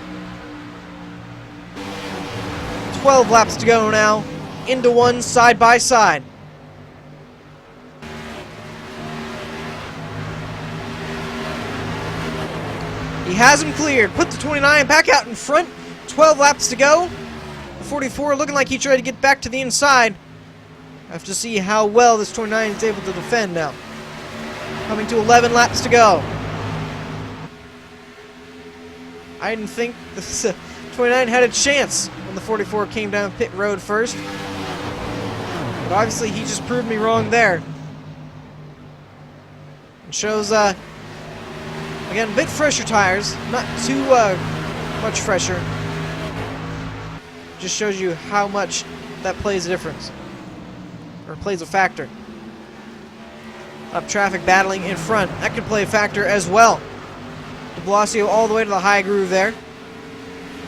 12 laps to go now. Into one, side by side. He has him cleared. Put the 29 back out in front. 12 laps to go. The 44 looking like he tried to get back to the inside. I have to see how well this 29 is able to defend now. Coming to 11 laps to go. I didn't think this 29 had a chance when the 44 came down pit road first. But obviously he just proved me wrong there. It shows, again, a bit fresher tires. Not too much fresher. Just shows you how much that plays a difference. Or plays a factor. Up traffic battling in front. That could play a factor as well. De Blasio all the way to the high groove there.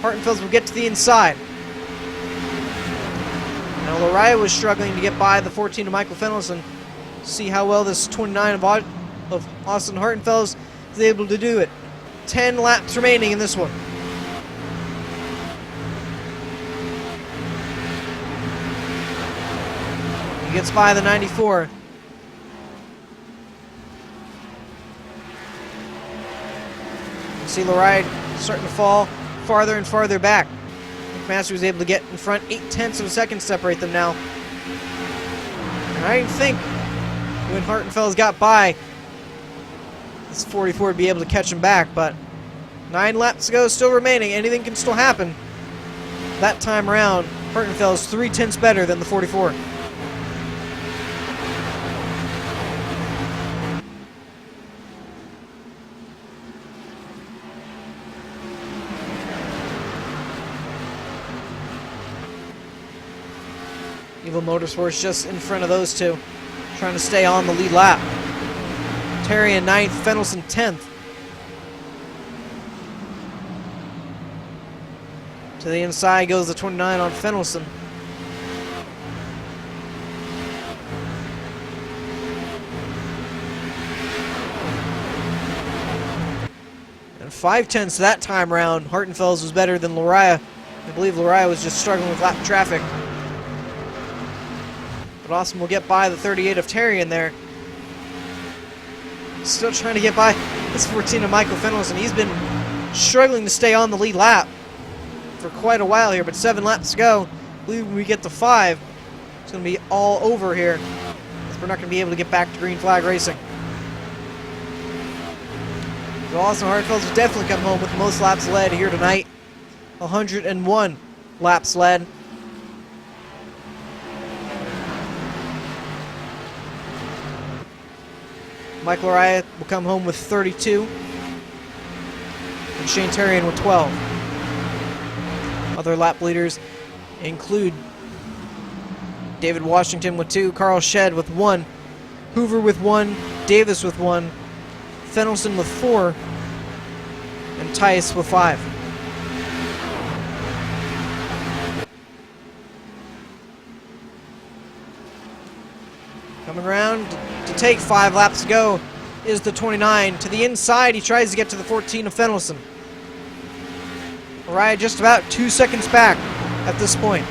Hartenfels will get to the inside. Now Loriah was struggling to get by the 14 of Michael Fenelson. See how well this 29 of Austin Hartenfels is able to do it. 10 laps remaining in this one. He gets by the 94. You see Loriah starting to fall farther and farther back. McMaster was able to get in front. 0.8 of a second separate them now. And I didn't think when Hartenfels got by, this 44 would be able to catch him back, but 9 laps to go still remaining. Anything can still happen. That time around, Hartenfels 0.3 better than the 44. Evil Motorsports just in front of those two, trying to stay on the lead lap. Terry in 9th, Fenelson 10th. To the inside goes the 29 on Fenelson. And 0.5 that time round. Hartenfels was better than Loriah. I believe Loriah was just struggling with lap traffic. But Austin will get by the 38 of Terry in there. Still trying to get by this 14 of Michael Fenelson. He's been struggling to stay on the lead lap for quite a while here, but 7 laps to go. I believe when we get to 5, it's going to be all over here. We're not going to be able to get back to green flag racing. So Austin Hartenfels will definitely come home with the most laps led here tonight. 101 laps led. Mike Loriah will come home with 32. Shane Terrian with 12. Other lap leaders include David Washington with 2, Carl Shedd with 1, Hoover with 1, Davis with 1, Fennelson with 4, and Tice with 5. Coming around to take 5 laps to go is the 29. To the inside, he tries to get to the 14 of Fennelson. Mariah just about 2 seconds back at this point.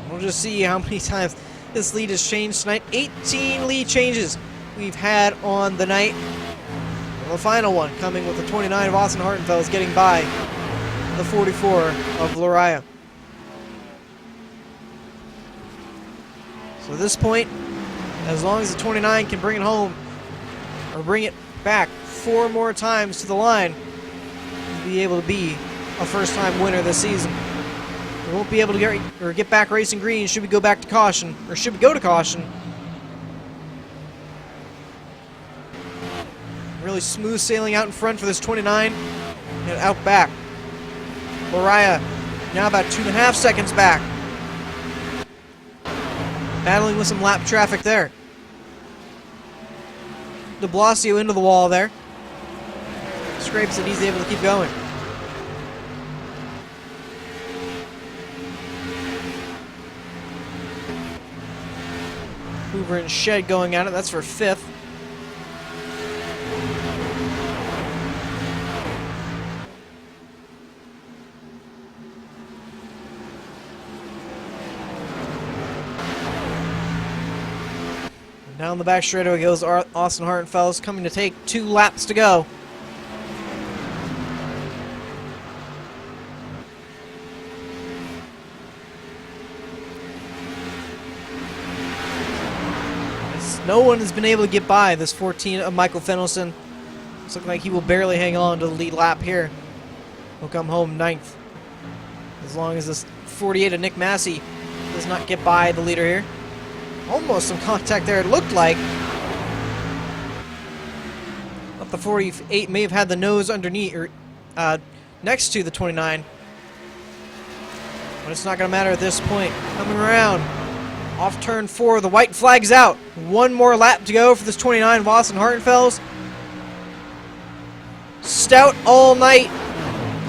We'll just see how many times this lead has changed tonight. 18 lead changes we've had on the night. And the final one coming with the 29 of Austin Hartenfels getting by the 44 of Lariah. So at this point, as long as the 29 can bring it home, or bring it back 4 more times to the line, he'll be able to be a first-time winner this season. We won't be able to get back racing green should we go back to caution, or should we go to caution. Really smooth sailing out in front for this 29, and out back. Lariah now about 2.5 seconds back. Battling with some lap traffic there. De Blasio into the wall there. Scrapes it, he's able to keep going. Hoover and Shedd going at it, that's for 5th. Down the back straightaway goes Austin Hartenfels, coming to take 2 laps to go. No one has been able to get by this 14 of Michael Fennelson. It's looking like he will barely hang on to the lead lap here. He'll come home 9th. As long as this 48 of Nick Massey does not get by the leader here. Almost some contact there, it looked like. But the 48 may have had the nose underneath, or next to the 29. But it's not going to matter at this point. Coming around. Off turn 4, the white flag's out. 1 more lap to go for this 29 of Austin Hartenfels. Stout all night.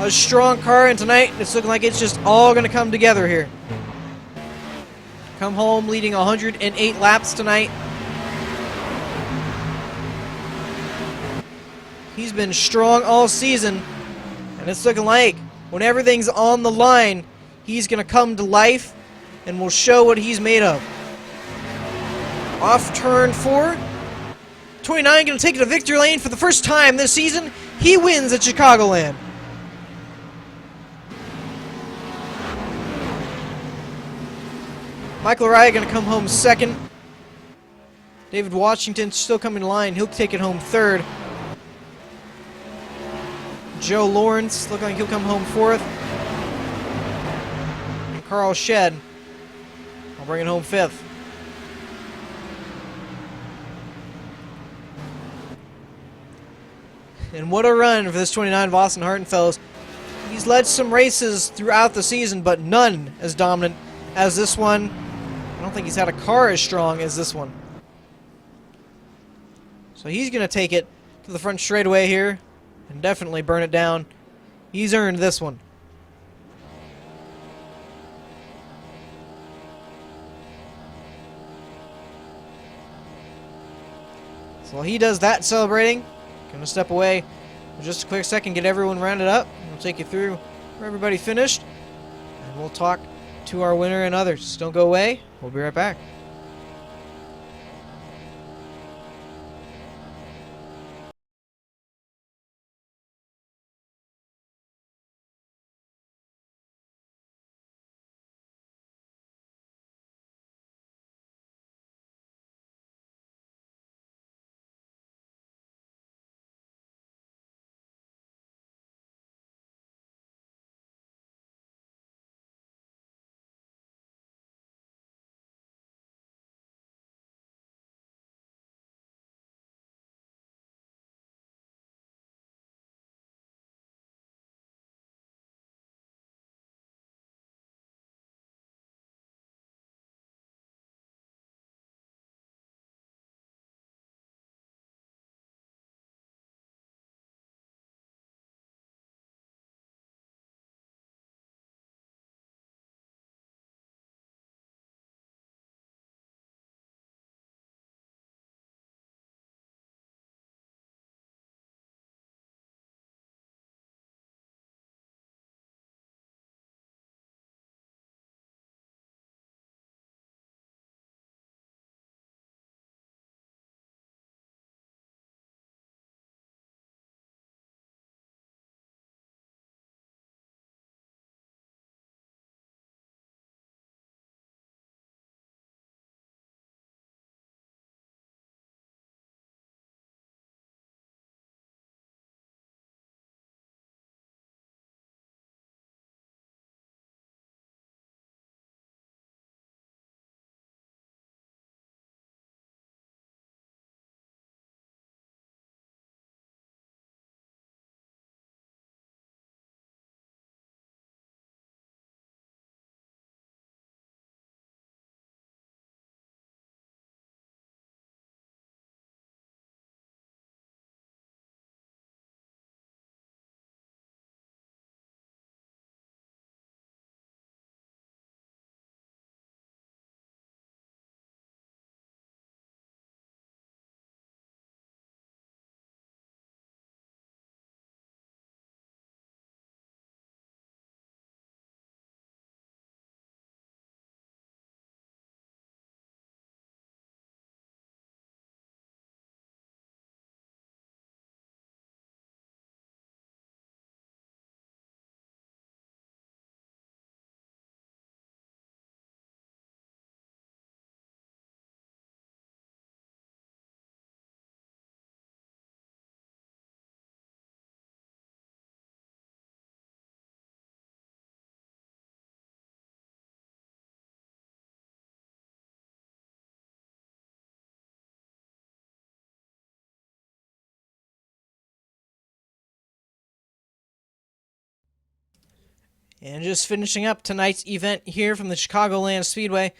A strong car, and tonight it's looking like it's just all going to come together here. Come home leading 108 laps tonight. He's been strong all season, and it's looking like when everything's on the line, he's going to come to life and will show what he's made of. Off turn 4. 29 going to take it to victory lane for the first time this season. He wins at Chicagoland. Michael Ryan going to come home 2nd. David Washington still coming to line. He'll take it home 3rd. Joe Lawrence looking like he'll come home 4th. And Carl Shedd will bring it home 5th. And what a run for this 29 of Austin Hartenfels. He's led some races throughout the season, but none as dominant as this one. I don't think he's had a car as strong as this one. So he's going to take it to the front straightaway here and definitely burn it down. He's earned this one. So while he does that celebrating, going to step away for just a quick second, get everyone rounded up. We'll take you through where everybody finished, and we'll talk to our winner and others. Don't go away. We'll be right back. And just finishing up tonight's event here from the Chicagoland Speedway,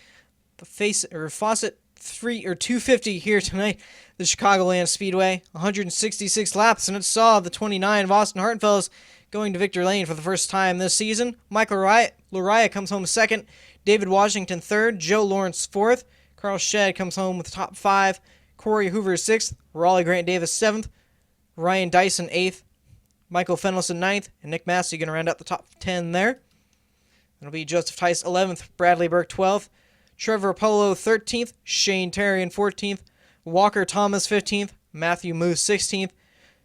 the Facet 250 here tonight, the Chicagoland Speedway, 166 laps, and it saw the 29 of Austin Hartenfels going to victory lane for the first time this season. Michael Lariah comes home second, David Washington third, Joe Lawrence fourth, Carl Shedd comes home with the top five, Corey Hoover sixth, Raleigh Grant Davis seventh, Ryan Dyson eighth, Michael Fenelson ninth, and Nick Massey going to round out the top 10 there. It'll be Joseph Tice 11th, Bradley Burke 12th, Trevor Apollo 13th, Shane Terrian 14th, Walker Thomas 15th, Matthew Moose 16th,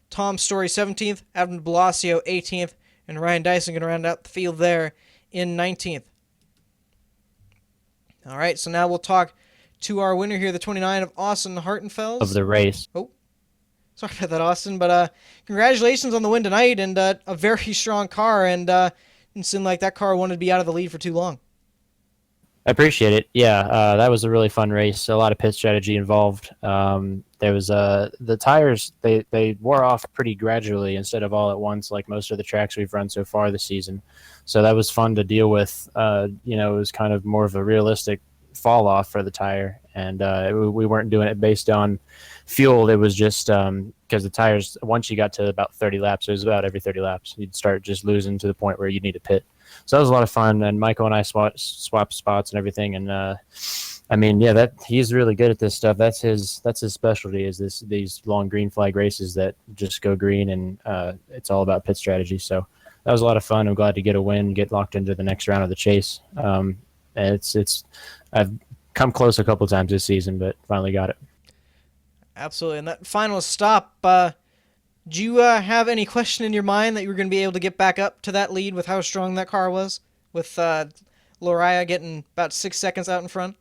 Tom Story 17th, Evan Blasio 18th, and Ryan Dyson going to round out the field there in 19th. All right, so now we'll talk to our winner here, the 29 of Austin Hartenfels. Of the race. Oh, sorry about that, Austin, but congratulations on the win tonight, and a very strong car, and it seemed like that car wanted to be out of the lead for too long. I appreciate it. Yeah, that was a really fun race. A lot of pit strategy involved. There was the tires, they wore off pretty gradually instead of all at once like most of the tracks we've run so far this season. So that was fun to deal with. It was kind of more of a realistic fall off for the tire, and we weren't doing it based on fuel. It was just because the tires, once you got to about 30 laps, it was about every 30 laps, you'd start just losing to the point where you'd need to pit. So that was a lot of fun, and Michael and I swapped spots and everything, and he's really good at this stuff. That's his specialty, is these long green flag races that just go green, and it's all about pit strategy. So that was a lot of fun. I'm glad to get a win, get locked into the next round of the chase. And I've come close a couple times this season, but finally got it. Absolutely. And that final stop, do you have any question in your mind that you were going to be able to get back up to that lead with how strong that car was, with Lariah getting about 6 seconds out in front?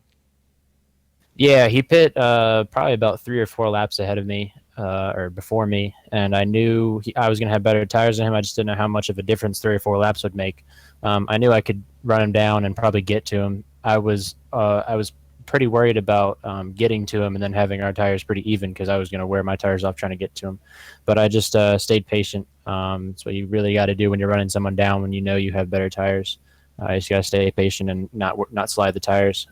Yeah, he pit probably about 3 or 4 laps ahead of me, or before me, and I knew I was going to have better tires than him. I just didn't know how much of a difference 3 or 4 laps would make. I knew I could run him down and probably get to him. I was pretty worried about getting to him and then having our tires pretty even, because I was going to wear my tires off trying to get to him. But I just stayed patient. That's what you really got to do when you're running someone down, when you know you have better tires. You just got to stay patient and not slide the tires.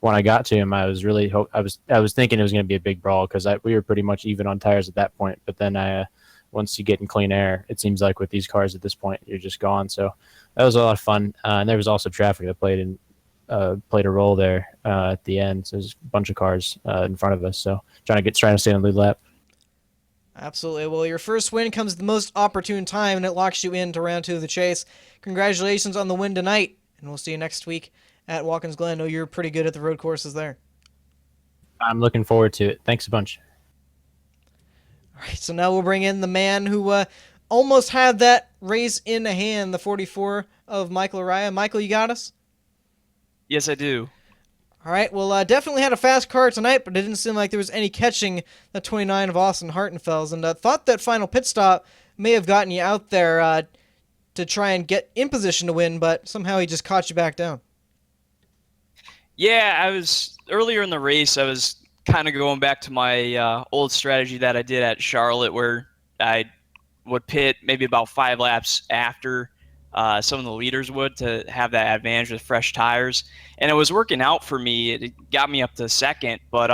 When I got to him, I was really I was thinking it was going to be a big brawl, because we were pretty much even on tires at that point. But then once you get in clean air, it seems like with these cars at this point, you're just gone. So that was a lot of fun. And there was also traffic that played a role there at the end. So there's a bunch of cars in front of us. So trying to stay on the lead lap. Absolutely. Well, your first win comes at the most opportune time, and it locks you into round 2 of the chase. Congratulations on the win tonight, and we'll see you next week at Watkins Glen. I know you're pretty good at the road courses there. I'm looking forward to it. Thanks a bunch. All right, so now we'll bring in the man who almost had that race in hand, the 44 of Michael Araya. Michael, you got us? Yes, I do. All right, well, definitely had a fast car tonight, but it didn't seem like there was any catching the 29 of Austin Hartenfels, and thought that final pit stop may have gotten you out there to try and get in position to win, but somehow he just caught you back down. Yeah, earlier in the race, I was kind of going back to my old strategy that I did at Charlotte, where I would pit maybe about 5 laps after some of the leaders would, to have that advantage with fresh tires. And it was working out for me. It got me up to second, but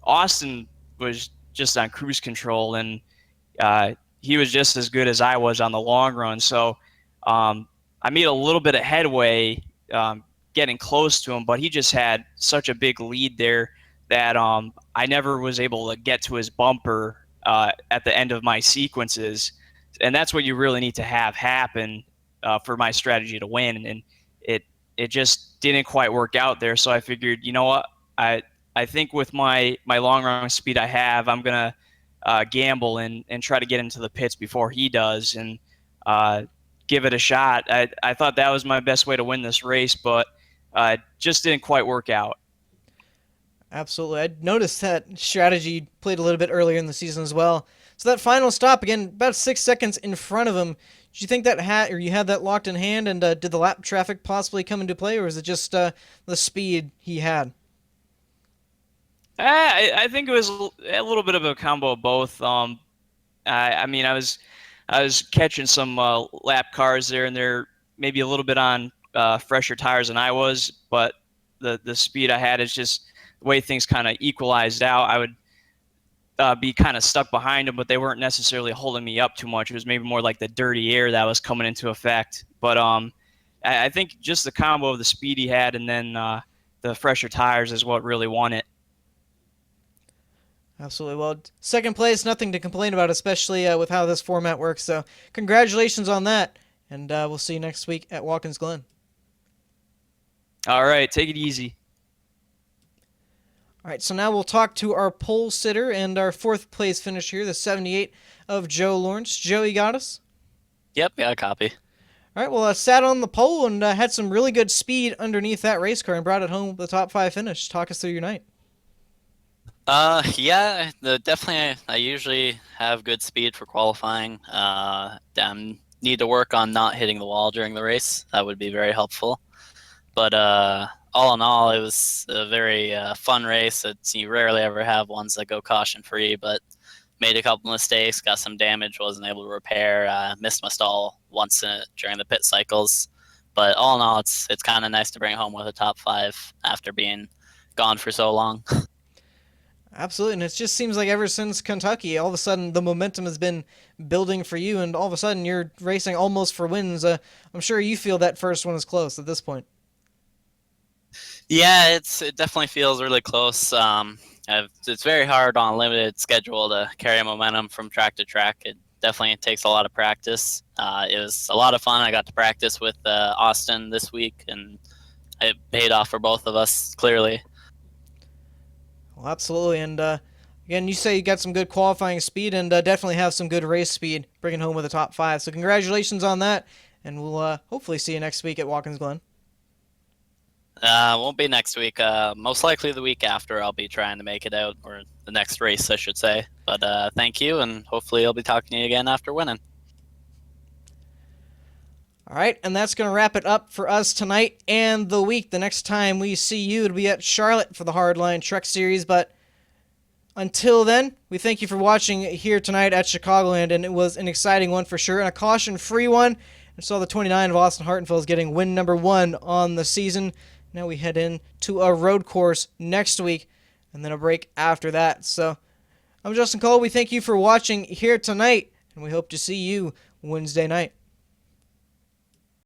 Austin was just on cruise control, and he was just as good as I was on the long run. So I made a little bit of headway getting close to him, but he just had such a big lead there that I never was able to get to his bumper at the end of my sequences. And that's what you really need to have happen for my strategy to win. And it just didn't quite work out there. So I figured, you know what, I think with my long run speed I have, I'm going to gamble and try to get into the pits before he does, and give it a shot. I thought that was my best way to win this race, but just didn't quite work out. Absolutely. I noticed that strategy played a little bit earlier in the season as well. So that final stop, again, about 6 seconds in front of him. Did you think you had that locked in hand, and did the lap traffic possibly come into play, or was it just the speed he had? I think it was a little bit of a combo of both. I was catching some lap cars there, and they're maybe a little bit on fresher tires than I was, but the speed I had is just the way things kind of equalized out. I would be kind of stuck behind them, but they weren't necessarily holding me up too much. It was maybe more like the dirty air that was coming into effect. But I think just the combo of the speed he had and then the fresher tires is what really won it. Absolutely. Well, second place, nothing to complain about, especially with how this format works. So congratulations on that, and we'll see you next week at Watkins Glen. All right, take it easy. All right, so now we'll talk to our pole sitter and our fourth place finish here, the 78 of Joe Lawrence. Joe, you got us? Yep, got a copy. All right, well, sat on the pole and had some really good speed underneath that race car and brought it home with the top 5 finish. Talk us through your night. Yeah, definitely. I usually have good speed for qualifying. Need to work on not hitting the wall during the race. That would be very helpful. But all in all, it was a very fun race. You rarely ever have ones that go caution free, but made a couple mistakes, got some damage, wasn't able to repair, missed my stall once during the pit cycles. But all in all, it's kind of nice to bring home with a top 5 after being gone for so long. Absolutely, and it just seems like ever since Kentucky, all of a sudden the momentum has been building for you, and all of a sudden you're racing almost for wins. I'm sure you feel that first one is close at this point. Yeah, it definitely feels really close. It's very hard on a limited schedule to carry momentum from track to track. It definitely takes a lot of practice. It was a lot of fun. I got to practice with Austin this week, and it paid off for both of us, clearly. Well, absolutely, and again, you say you got some good qualifying speed and definitely have some good race speed, bringing home with a top 5. So congratulations on that, and we'll hopefully see you next week at Watkins Glen. Won't be next week. Most likely the week after I'll be trying to make it out, or the next race, I should say. But thank you, and hopefully I'll be talking to you again after winning. All right, and that's going to wrap it up for us tonight and the week. The next time we see you, it'll be at Charlotte for the Hardline Truck Series. But until then, we thank you for watching here tonight at Chicagoland, and it was an exciting one for sure, and a caution-free one. I saw the 29 of Austin Hartenfels getting win number 1 on the season. Now we head into a road course next week, and then a break after that. So I'm Justin Cole. We thank you for watching here tonight, and we hope to see you Wednesday night.